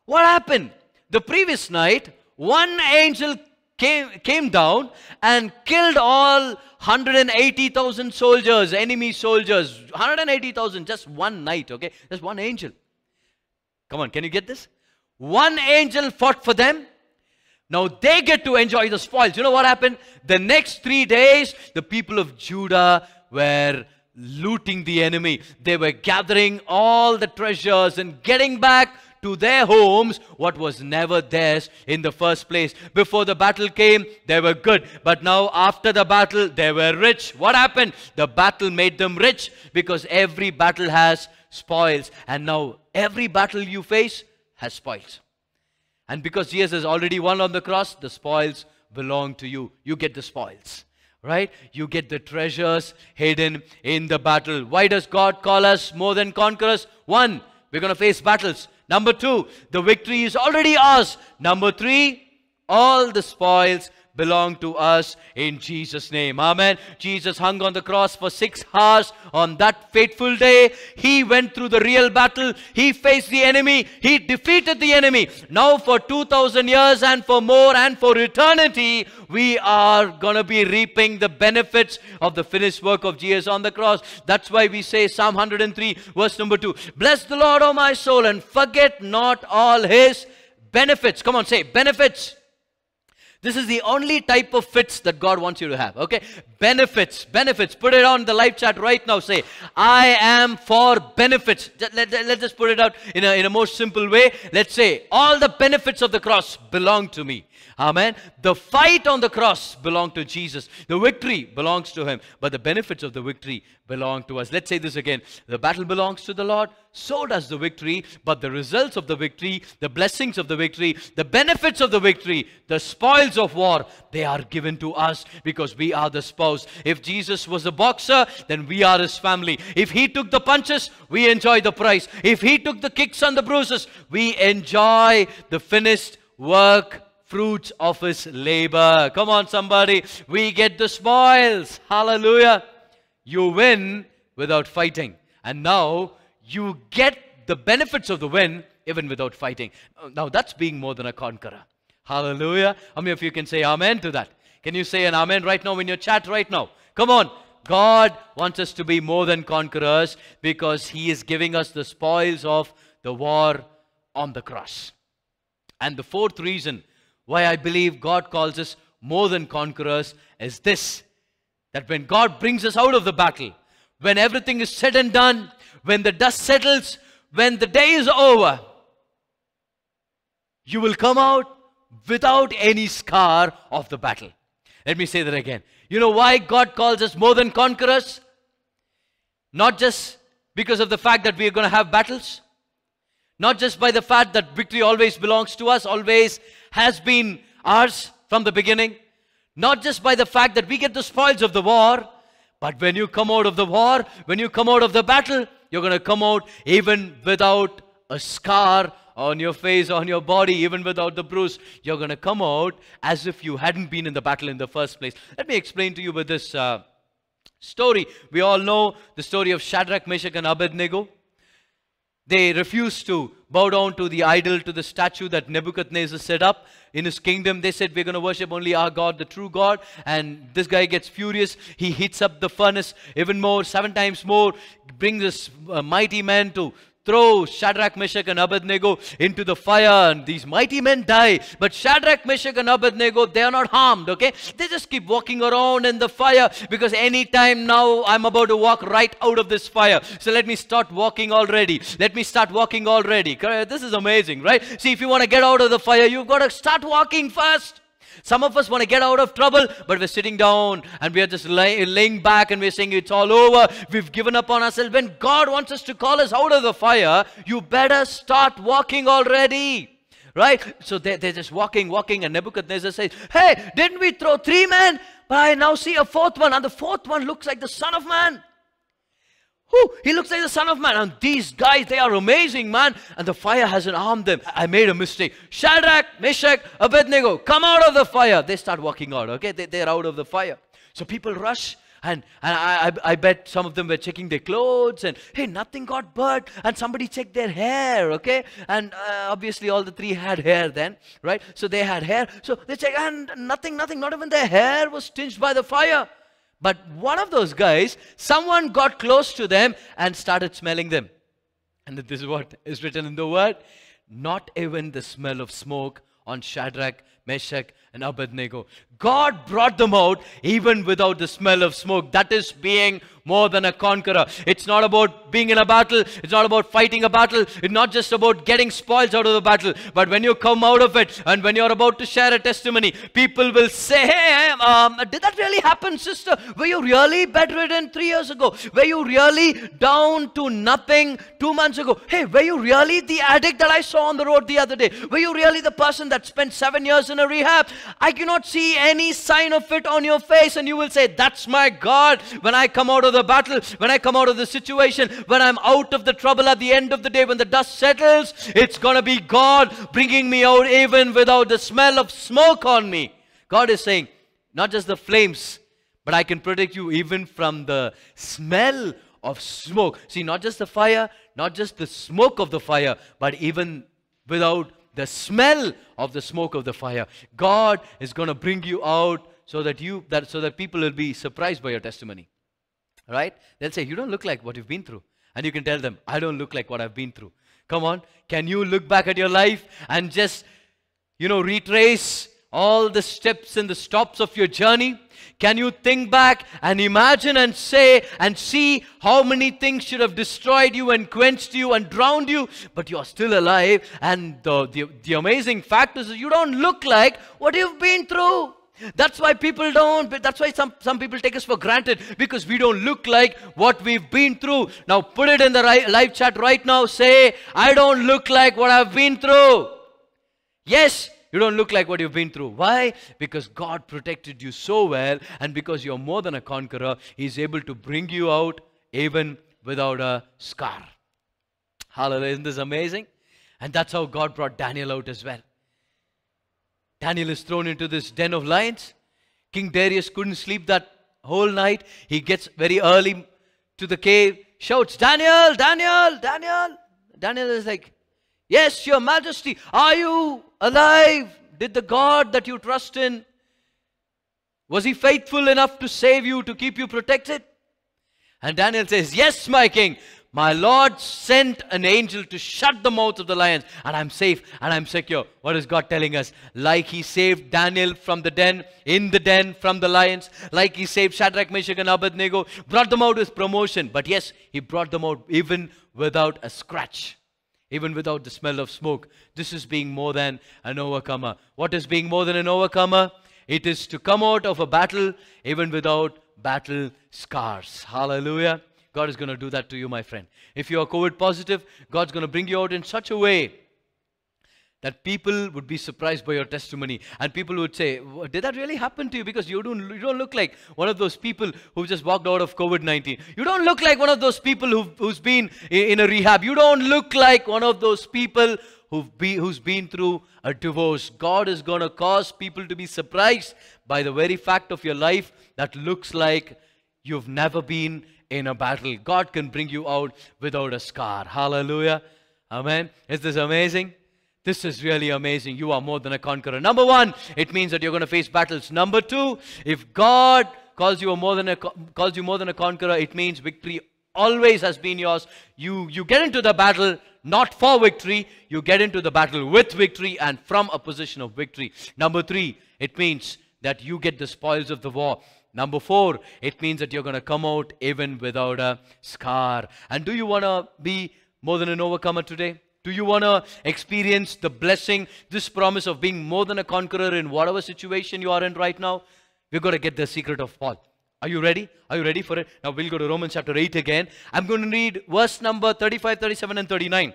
what happened? The previous night, one angel came down and killed all 180,000 soldiers, enemy soldiers. 180,000, just one night, okay? Just one angel. Come on, can you get this? One angel fought for them. Now they get to enjoy the spoils. You know what happened? The next 3 days, the people of Judah were looting the enemy. They were gathering all the treasures and getting back to their homes what was never theirs in the first place. Before the battle came, they were good. But now after the battle, they were rich. What happened? The battle made them rich because every battle has spoils. And now every battle you face has spoils. And because Jesus has already won on the cross, the spoils belong to you. You get the spoils, right? You get the treasures hidden in the battle. Why does God call us more than conquerors? 1, we're going to face battles. Number 2, the victory is already ours. Number 3, all the spoils belong to us in Jesus' name. Amen. Jesus hung on the cross for 6 hours on that fateful day. He went through the real battle. He faced the enemy. He defeated the enemy. Now for 2,000 years and for more and for eternity, we are going to be reaping the benefits of the finished work of Jesus on the cross. That's why we say Psalm 103 verse number 2. Bless the Lord, O my soul, and forget not all his benefits. Come on, say benefits. This is the only type of fits that God wants you to have, okay? Benefits, benefits. Put it on the live chat right now. Say, I am for benefits. Let's just put it out in a more simple way. Let's say, all the benefits of the cross belong to me. Amen. The fight on the cross belonged to Jesus. The victory belongs to him. But the benefits of the victory belong to us. Let's say this again. The battle belongs to the Lord. so does the victory. But the results of the victory, the blessings of the victory, the benefits of the victory, the spoils of war, they are given to us because we are the spouse. If Jesus was a boxer, then we are his family. If he took the punches, we enjoy the prize. If he took the kicks and the bruises, we enjoy the finished work, fruits of his labor. Come on, somebody. We get the spoils. Hallelujah. You win without fighting. And now you get the benefits of the win even without fighting. Now that's being more than a conqueror. Hallelujah. How many of you can say amen to that? Can you say an amen right now in your chat right now? Come on. God wants us to be more than conquerors because he is giving us the spoils of the war on the cross. And the fourth reason why I believe God calls us more than conquerors is this: that when God brings us out of the battle, when everything is said and done, when the dust settles, when the day is over, you will come out without any scar of the battle. Let me say that again. You know why God calls us more than conquerors? Not just because of the fact that we are going to have battles, not just by the fact that victory always belongs to us, always has been ours from the beginning, not just by the fact that we get the spoils of the war, but when you come out of the war, when you come out of the battle, you're going to come out even without a scar on your face, on your body, even without the bruise. You're going to come out as if you hadn't been in the battle in the first place. Let me explain to you with this story. We all know the story of Shadrach, Meshach, and Abednego. They refused to bow down to the idol, to the statue that Nebuchadnezzar set up in his kingdom. They said, we're going to worship only our God, the true God. And this guy gets furious. He heats up the furnace even more, 7 times more, brings this mighty man to throw Shadrach, Meshach, and Abednego into the fire, and these mighty men die. But Shadrach, Meshach, and Abednego, they are not harmed, okay? They just keep walking around in the fire because anytime now I'm about to walk right out of this fire. So let me start walking already. Let me start walking already. This is amazing, right? See, if you want to get out of the fire, you've got to start walking first. Some of us want to get out of trouble, but we're sitting down and we are just laying back and we're saying it's all over. We've given up on ourselves. When God wants us to call us out of the fire, you better start walking already. Right? So they're just walking, and Nebuchadnezzar says, hey, didn't we throw 3 men? But I now see a 4th one, and the 4th one looks like the Son of Man. He looks like the Son of Man. And these guys, they are amazing, man. And the fire hasn't harmed them. I made a mistake. Shadrach, Meshach, Abednego, come out of the fire. They start walking out, okay? They're out of the fire. So people rush. And I bet some of them were checking their clothes. And, hey, nothing got burnt. And somebody checked their hair, okay? And obviously all the 3 had hair then, right? So they had hair. So they checked, and nothing, not even their hair was tinged by the fire. But one of those guys, someone got close to them and started smelling them. And this is what is written in the word. Not even the smell of smoke on Shadrach, Meshach, and Abednego. God brought them out even without the smell of smoke. That is being more than a conqueror. It's not about being in a battle. It's not about fighting a battle. It's not just about getting spoils out of the battle. But when you come out of it and when you're about to share a testimony, people will say, hey, did that really happen, sister? Were you really bedridden 3 years ago? Were you really down to nothing 2 months ago? Hey, were you really the addict that I saw on the road the other day? Were you really the person that spent 7 years in a rehab? I cannot see any sign of it on your face. And you will say, that's my God. When I come out of the battle, when I come out of the situation, when I'm out of the trouble at the end of the day, when the dust settles, it's going to be God bringing me out even without the smell of smoke on me. God is saying, not just the flames, but I can protect you even from the smell of smoke. See, not just the fire, not just the smoke of the fire, but even without the smell of the smoke of the fire. God is going to bring you out so that people will be surprised by your testimony. Right? They'll say, you don't look like what you've been through. And you can tell them, I don't look like what I've been through. Come on. Can you look back at your life and just, retrace all the steps and the stops of your journey? Can you think back and imagine and say and see how many things should have destroyed you and quenched you and drowned you, but you are still alive? And the amazing fact is that you don't look like what you've been through. That's why people don't, that's why some people take us for granted, because we don't look like what we've been through. Now put it in the live chat right now. Say, I don't look like what I've been through. Yes, you don't look like what you've been through. Why? Because God protected you so well, and because you're more than a conqueror, He's able to bring you out even without a scar. Hallelujah. Isn't this amazing? And that's how God brought Daniel out as well. Daniel is thrown into this den of lions. King Darius couldn't sleep that whole night. He gets very early to the cave, shouts, Daniel, Daniel, Daniel. Daniel is like, yes, your majesty, are you alive? Did the God that you trust in, was He faithful enough to save you, to keep you protected? And Daniel says, yes, my king. My Lord sent an angel to shut the mouth of the lions, and I'm safe and I'm secure. What is God telling us? Like He saved Daniel from the den, in the den from the lions, like He saved Shadrach, Meshach and Abednego, brought them out with promotion. But yes, He brought them out even without a scratch, even without the smell of smoke. This is being more than an overcomer. What is being more than an overcomer? It is to come out of a battle even without battle scars. Hallelujah. God is going to do that to you, my friend. If you are COVID positive, God's going to bring you out in such a way that people would be surprised by your testimony. And people would say, did that really happen to you? Because you don't look like one of those people who just walked out of COVID-19. You don't look like one of those people who's been in a rehab. You don't look like one of those people who's been through a divorce. God is going to cause people to be surprised by the very fact of your life that looks like you've never been in a battle. God can bring you out without a scar. Hallelujah. Amen. Is this amazing? This is really amazing. You are more than a conqueror. Number one, it means that you're going to face battles. Number two, if God calls you more than a conqueror, it means victory always has been yours. You get into the battle not for victory. You get into the battle with victory and from a position of victory. Number three, it means that you get the spoils of the war. Number four, it means that you're going to come out even without a scar. And do you want to be more than an overcomer today? Do you want to experience the blessing, this promise of being more than a conqueror in whatever situation you are in right now? We've got to get the secret of Paul. Are you ready? Are you ready for it? Now we'll go to Romans chapter 8 again. I'm going to read verse number 35, 37 and 39.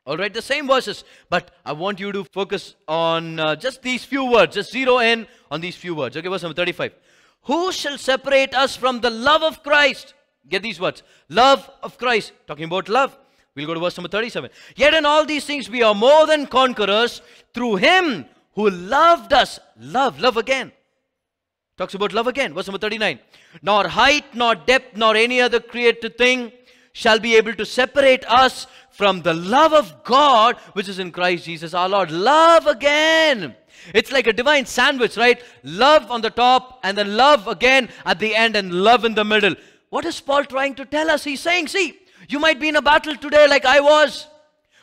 Alright, the same verses, but I want you to focus on just these few words. Just zero in on these few words. Okay, verse number 35. Who shall separate us from the love of Christ? Get these words. Love of Christ. Talking about love. We'll go to verse number 37. Yet in all these things we are more than conquerors through Him who loved us. Love again. Talks about love again. Verse number 39. Nor height, nor depth, nor any other created thing shall be able to separate us from the love of God which is in Christ Jesus our Lord. Love again. It's like a divine sandwich, right? Love on the top and then love again at the end and love in the middle. What is Paul trying to tell us? He's saying, see, you might be in a battle today like I was.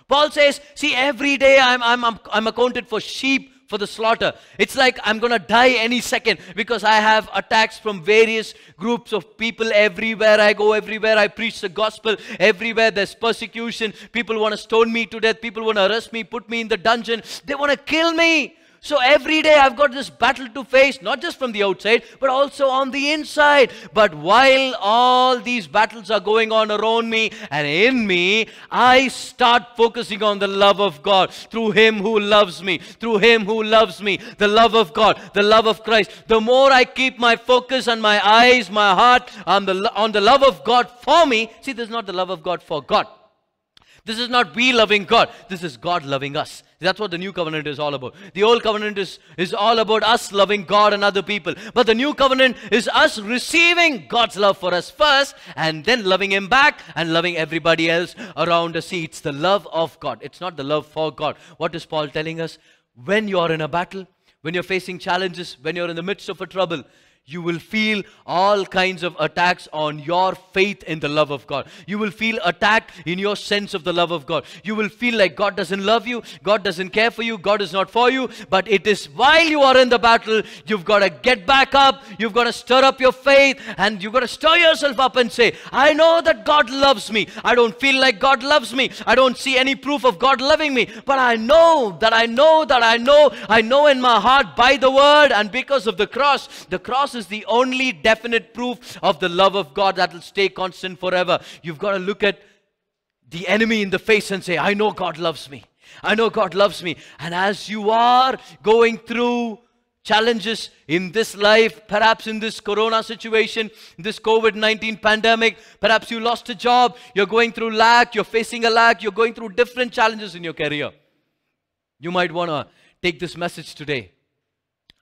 Paul says, see, every day I'm accounted for sheep for the slaughter. It's like I'm going to die any second because I have attacks from various groups of people everywhere I go, everywhere I preach the gospel, everywhere there's persecution. People want to stone me to death. People want to arrest me, put me in the dungeon. They want to kill me. So every day I've got this battle to face, not just from the outside, but also on the inside. But while all these battles are going on around me and in me, I start focusing on the love of God through Him who loves me, through Him who loves me, the love of God, the love of Christ. The more I keep my focus and my eyes, my heart on the love of God for me, see, this is not the love of God for God. This is not we loving God. This is God loving us. That's what the new covenant is all about. The old covenant is all about us loving God and other people. But the new covenant is us receiving God's love for us first and then loving Him back and loving everybody else around us. See, it's the love of God. It's not the love for God. What is Paul telling us? When you're in a battle, when you're facing challenges, when you're in the midst of a trouble, you will feel all kinds of attacks on your faith in the love of God. You will feel attacked in your sense of the love of God. You will feel like God doesn't love you, God doesn't care for you, God is not for you. But it is while you are in the battle, you've got to get back up, you've got to stir up your faith, and you've got to stir yourself up and say, I know that God loves me. I don't feel like God loves me. I don't see any proof of God loving me. But I know I know in my heart by the word and because of the cross. The cross is the only definite proof of the love of God that will stay constant forever. You've got to look at the enemy in the face and say, I know God loves me. I know God loves me. And as you are going through challenges in this life, perhaps in this corona situation, this COVID-19 pandemic, perhaps you lost a job, you're going through lack, you're facing a lack, you're going through different challenges in your career. You might want to take this message today.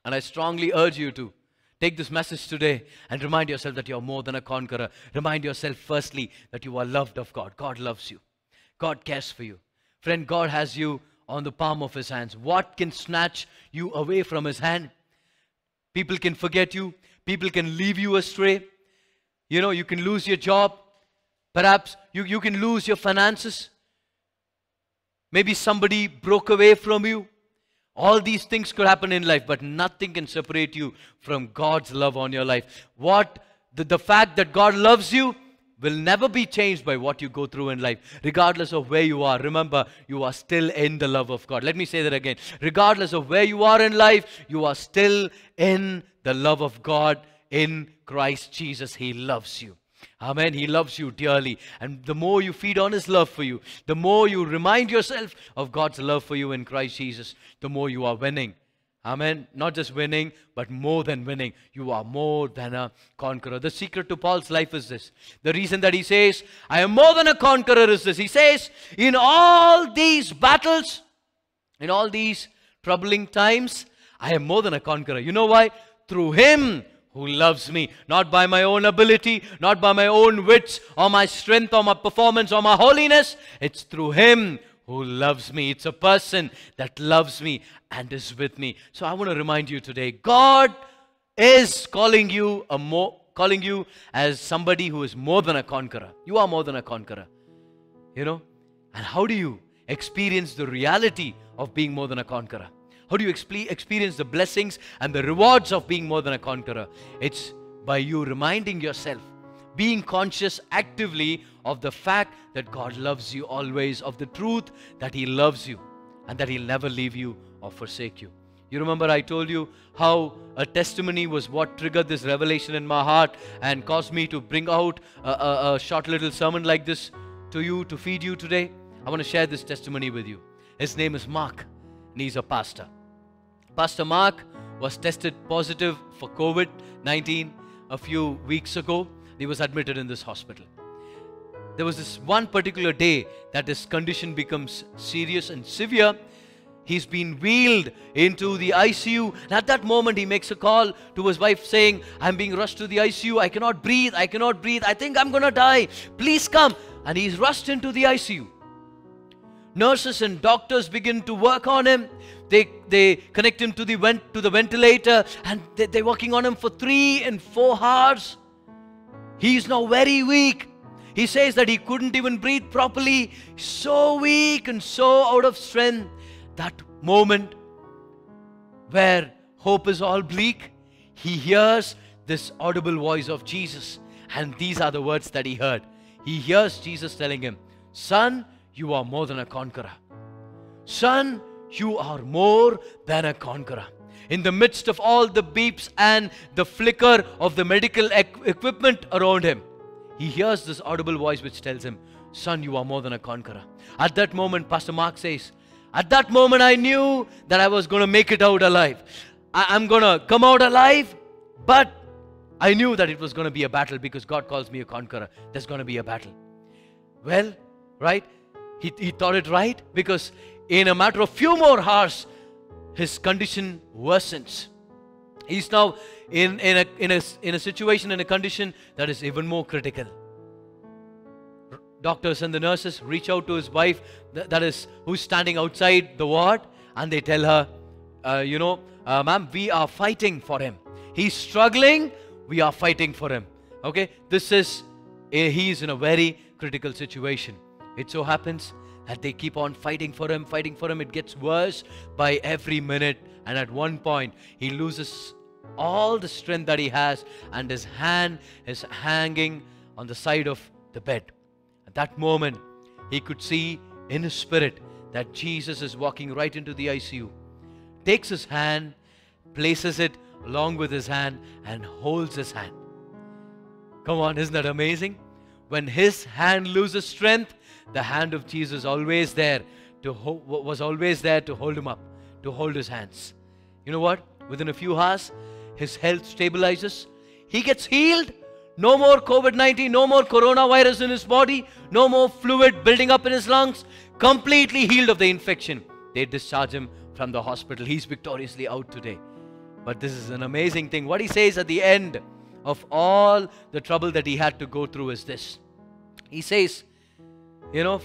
And I strongly urge you to take this message today and remind yourself that you're more than a conqueror. Remind yourself firstly that you are loved of God. God loves you. God cares for you. Friend, God has you on the palm of His hands. What can snatch you away from His hand? People can forget you. People can leave you astray. You know, you can lose your job. Perhaps you can lose your finances. Maybe somebody broke away from you. All these things could happen in life, but nothing can separate you from God's love on your life. The fact that God loves you will never be changed by what you go through in life, regardless of where you are. Remember, you are still in the love of God. Let me say that again. Regardless of where you are in life, you are still in the love of God in Christ Jesus. He loves you. Amen. He loves you dearly. And the more you feed on His love for you, the more you remind yourself of God's love for you in Christ Jesus, the more you are winning. Amen. Not just winning, but more than winning. You are more than a conqueror. The secret to Paul's life is this. The reason that he says, I am more than a conqueror is this. He says, in all these battles, in all these troubling times, I am more than a conqueror. You know why? Through Him who loves me. Not by my own ability, not by my own wits, or my strength, or my performance, or my holiness. It's through Him who loves me. It's a person that loves me and is with me. So I want to remind you today, God is calling you as somebody who is more than a conqueror. You are more than a conqueror. You know? And how do you experience the reality of being more than a conqueror? How do you experience the blessings and the rewards of being more than a conqueror? It's by you reminding yourself, being conscious actively of the fact that God loves you always, of the truth that He loves you and that He'll never leave you or forsake you. You remember I told you how a testimony was what triggered this revelation in my heart and caused me to bring out a short little sermon like this to you, to feed you today. I want to share this testimony with you. His name is Mark, and he's a pastor. Pastor Mark was tested positive for COVID-19 a few weeks ago. He was admitted in this hospital. There was this one particular day that his condition becomes serious and severe. He's been wheeled into the ICU. And at that moment, he makes a call to his wife saying, I'm being rushed to the ICU. I cannot breathe. I cannot breathe. I think I'm going to die. Please come. And he's rushed into the ICU. Nurses and doctors begin to work on him. They connect him to the ventilator, and they're working on him for 3 and 4 hours. He is now very weak. He says that he couldn't even breathe properly. So weak and so out of strength. That moment where hope is all bleak, he hears this audible voice of Jesus. And these are the words that he heard. He hears Jesus telling him, son, you are more than a conqueror. Son, you are more than a conqueror. In the midst of all the beeps and the flicker of the medical equipment around him, he hears this audible voice which tells him, son, you are more than a conqueror. At that moment, Pastor Mark says, at that moment I knew that I was going to make it out alive. I'm going to come out alive, but I knew that it was going to be a battle because God calls me a conqueror. There's going to be a battle. Well, right? He thought it right because in a matter of few more hours, his condition worsens. He's now in a situation, in a condition that is even more critical. Doctors and the nurses reach out to his wife, who's standing outside the ward, and they tell her, ma'am, we are fighting for him. He's struggling, we are fighting for him. Okay, he is in a very critical situation. It so happens that they keep on fighting for him. It gets worse by every minute, and at one point he loses all the strength that he has, and his hand is hanging on the side of the bed. At that moment, he could see in his spirit that Jesus is walking right into the ICU, takes his hand, places it along with his hand, and holds his hand. Come on, isn't that amazing? When his hand loses strength, the hand of Jesus was always there to hold him up, to hold his hands. You know what? Within a few hours, his health stabilizes. He gets healed. No more COVID-19, no more coronavirus in his body, no more fluid building up in his lungs. Completely healed of the infection. They discharge him from the hospital. He's victoriously out today. But this is an amazing thing. What he says at the end of all the trouble that he had to go through is this. He says,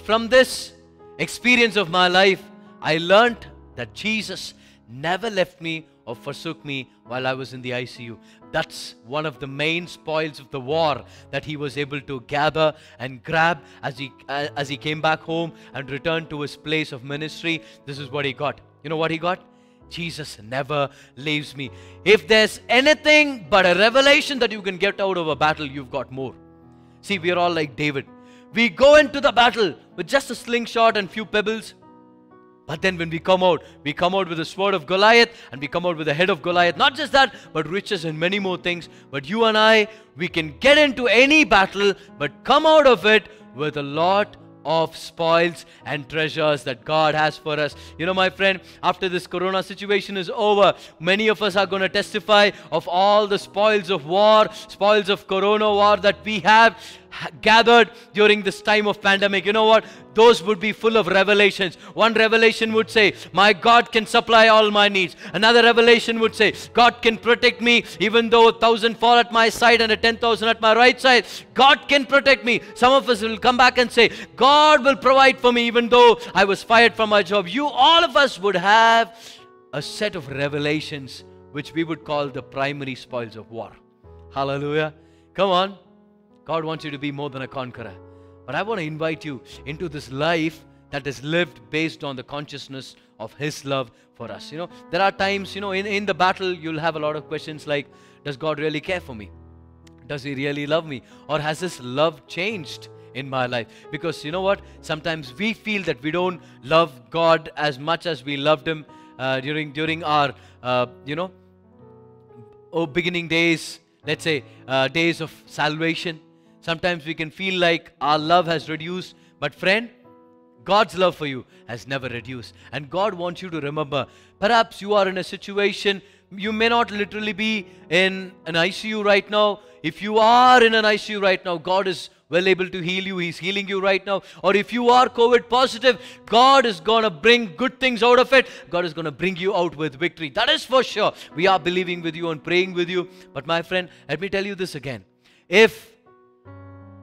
from this experience of my life, I learned that Jesus never left me or forsook me while I was in the ICU. That's one of the main spoils of the war that he was able to gather and grab as he came back home and returned to his place of ministry. This is what he got. You know what he got? Jesus never leaves me. If there's anything but a revelation that you can get out of a battle, you've got more. See, we are all like David. We go into the battle with just a slingshot and few pebbles. But then when we come out with the sword of Goliath, and we come out with the head of Goliath. Not just that, but riches and many more things. But you and I, we can get into any battle, but come out of it with a lot of spoils and treasures that God has for us. My friend, after this corona situation is over, many of us are going to testify of all the spoils of war, spoils of corona war that we have gathered during this time of pandemic. You know what? Those would be full of revelations. One revelation would say, my God can supply all my needs. Another revelation would say, God can protect me even though 1,000 fall at my side and 10,000 at my right side. God can protect me. Some of us will come back and say, God will provide for me even though I was fired from my job. All of us would have a set of revelations which we would call the primary spoils of war. Hallelujah. Come on. God wants you to be more than a conqueror. But I want to invite you into this life that is lived based on the consciousness of His love for us. There are times, in the battle, you'll have a lot of questions like, does God really care for me? Does He really love me? Or has His love changed in my life? Because you know what? Sometimes we feel that we don't love God as much as we loved Him during our, beginning days, let's say, days of salvation. Sometimes we can feel like our love has reduced. But friend, God's love for you has never reduced. And God wants you to remember, perhaps you are in a situation, you may not literally be in an ICU right now. If you are in an ICU right now, God is well able to heal you. He's healing you right now. Or if you are COVID positive, God is going to bring good things out of it. God is going to bring you out with victory. That is for sure. We are believing with you and praying with you. But my friend, let me tell you this again. If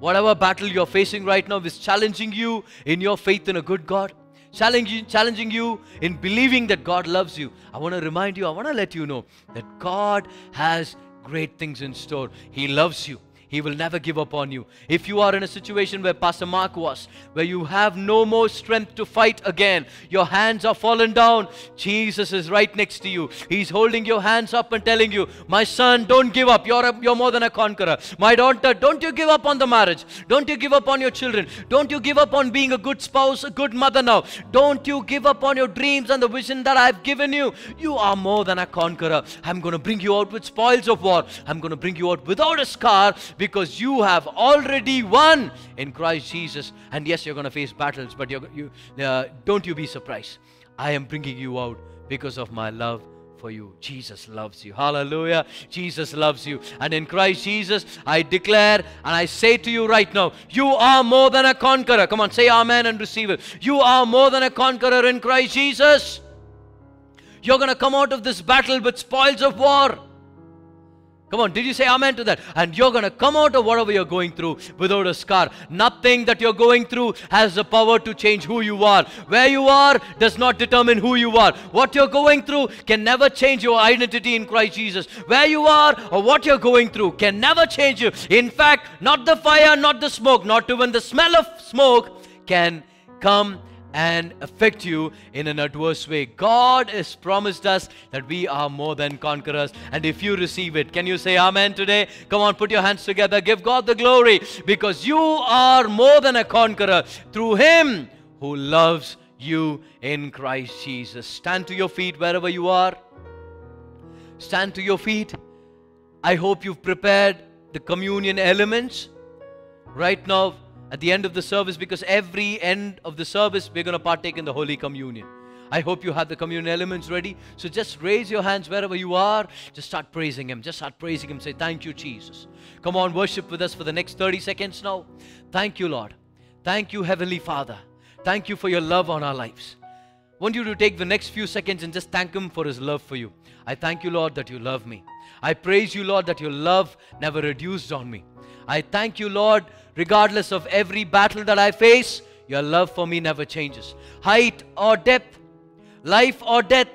whatever battle you're facing right now is challenging you in your faith in a good God, challenging you in believing that God loves you, I want to remind you, I want to let you know that God has great things in store. He loves you. He will never give up on you. If you are in a situation where Pastor Mark was, where you have no more strength to fight again, your hands are fallen down, Jesus is right next to you. He's holding your hands up and telling you, my son, don't give up. You're more than a conqueror. My daughter, don't you give up on the marriage. Don't you give up on your children. Don't you give up on being a good spouse, a good mother now. Don't you give up on your dreams and the vision that I've given you. You are more than a conqueror. I'm going to bring you out with spoils of war. I'm going to bring you out without a scar, because you have already won in Christ Jesus. And yes, you're going to face battles, but don't you be surprised. I am bringing you out because of my love for you. Jesus loves you. Hallelujah. Jesus loves you. And in Christ Jesus, I declare and I say to you right now, you are more than a conqueror. Come on, say amen and receive it. You are more than a conqueror in Christ Jesus. You're going to come out of this battle with spoils of war. Come on, did you say amen to that? And you're going to come out of whatever you're going through without a scar. Nothing that you're going through has the power to change who you are. Where you are does not determine who you are. What you're going through can never change your identity in Christ Jesus. Where you are or what you're going through can never change you. In fact, not the fire, not the smoke, not even the smell of smoke can come and affect you in an adverse way. God has promised us that we are more than conquerors. And if you receive it, can you say amen today? Come on, put your hands together. Give God the glory, because you are more than a conqueror through Him who loves you in Christ Jesus. Stand to your feet wherever you are. Stand to your feet. I hope you've prepared the communion elements right now at the end of the service, because every end of the service we're going to partake in the Holy Communion. I hope you have the communion elements ready. So just raise your hands wherever you are. Just start praising Him. Just start praising Him. Say, thank you, Jesus. Come on, worship with us for the next 30 seconds now. Thank you, Lord. Thank you, Heavenly Father. Thank you for your love on our lives. I want you to take the next few seconds and just thank Him for His love for you. I thank you, Lord, that you love me. I praise you, Lord, that your love never reduced on me. I thank you, Lord, regardless of every battle that I face, your love for me never changes. Height or depth, life or death,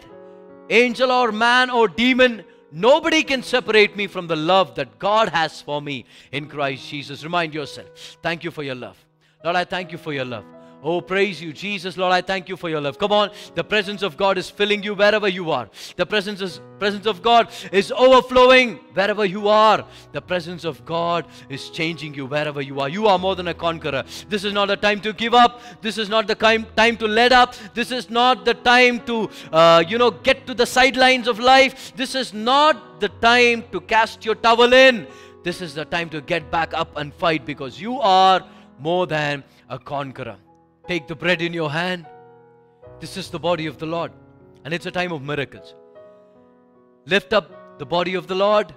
angel or man or demon, nobody can separate me from the love that God has for me in Christ Jesus. Remind yourself. Thank you for your love. Lord, I thank you for your love. Oh, praise you, Jesus. Lord, I thank you for your love. Come on. The presence of God is filling you wherever you are. The presence of God is overflowing wherever you are. The presence of God is changing you wherever you are. You are more than a conqueror. This is not a time to give up. This is not the time to let up. This is not the time to, get to the sidelines of life. This is not the time to cast your towel in. This is the time to get back up and fight, because you are more than a conqueror. Take the bread in your hand. This is the body of the Lord, and it's a time of miracles. Lift up the body of the Lord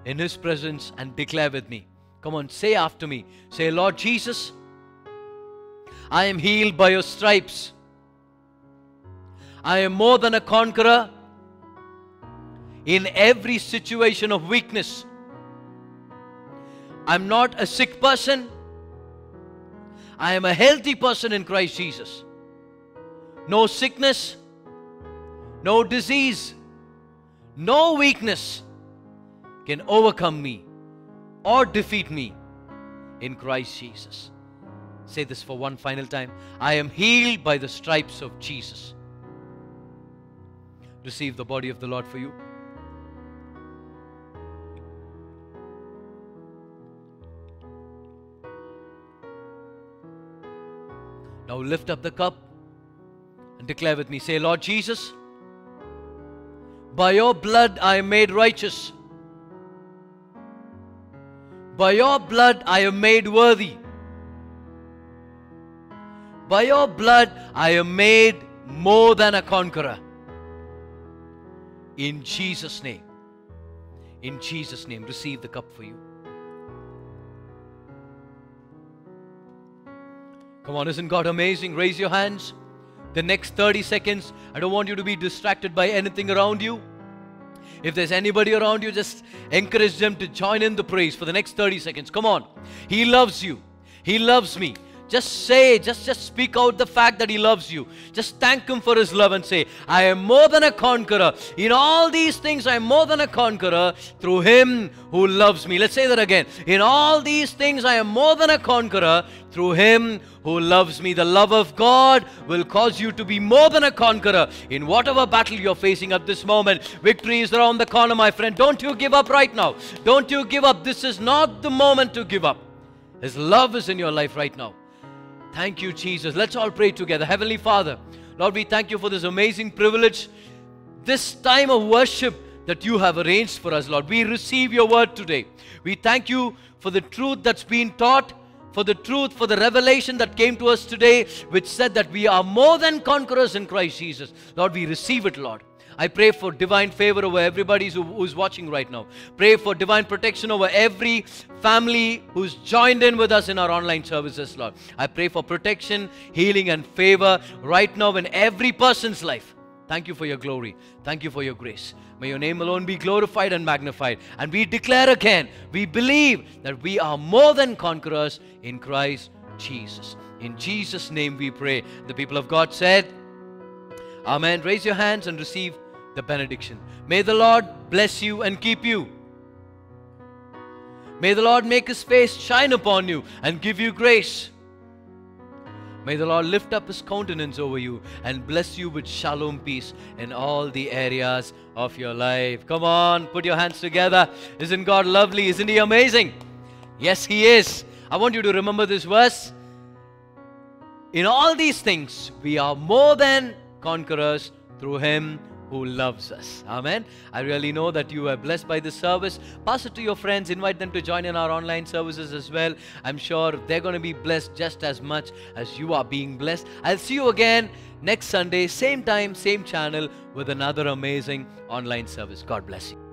in His presence and declare with me. Come on, say after me. Say, Lord Jesus, I am healed by your stripes. I am more than a conqueror in every situation of weakness. I'm not a sick person. I am a healthy person in Christ Jesus. No sickness, no disease, no weakness can overcome me or defeat me in Christ Jesus. Say this for one final time. I am healed by the stripes of Jesus. Receive the body of the Lord for you. Now lift up the cup and declare with me. Say, Lord Jesus, by your blood I am made righteous. By your blood I am made worthy. By your blood I am made more than a conqueror. In Jesus' name. In Jesus' name. Receive the cup for you. Come on, isn't God amazing? Raise your hands. The next 30 seconds, I don't want you to be distracted by anything around you. If there's anybody around you, just encourage them to join in the praise for the next 30 seconds. Come on. He loves you. He loves me. Just say, just speak out the fact that He loves you. Just thank Him for His love and say, I am more than a conqueror. In all these things, I am more than a conqueror through Him who loves me. Let's say that again. In all these things, I am more than a conqueror through Him who loves me. The love of God will cause you to be more than a conqueror in whatever battle you're facing at this moment. Victory is around the corner, my friend. Don't you give up right now. Don't you give up. This is not the moment to give up. His love is in your life right now. Thank you, Jesus. Let's all pray together. Heavenly Father, Lord, we thank you for this amazing privilege, this time of worship that you have arranged for us, Lord. We receive your word today. We thank you for the truth that's been taught, for the truth, for the revelation that came to us today, which said that we are more than conquerors in Christ Jesus. Lord, we receive it, Lord. I pray for divine favor over everybody who's watching right now. Pray for divine protection over every family who's joined in with us in our online services, Lord. I pray for protection, healing, and favor right now in every person's life. Thank you for your glory. Thank you for your grace. May your name alone be glorified and magnified. And we declare again, we believe that we are more than conquerors in Christ Jesus. In Jesus' name we pray. The people of God said, Amen. Raise your hands and receive the benediction. May the Lord bless you and keep you. May the Lord make His face shine upon you and give you grace. May the Lord lift up His countenance over you and bless you with shalom peace in all the areas of your life. Come on, put your hands together. Isn't God lovely? Isn't He amazing? Yes, He is. I want you to remember this verse. In all these things, we are more than conquerors through Him who loves us. Amen. I really know that you are blessed by this service. Pass it to your friends. Invite them to join in our online services as well. I'm sure they're going to be blessed just as much as you are being blessed. I'll see you again next Sunday, same time, same channel, with another amazing online service. God bless you.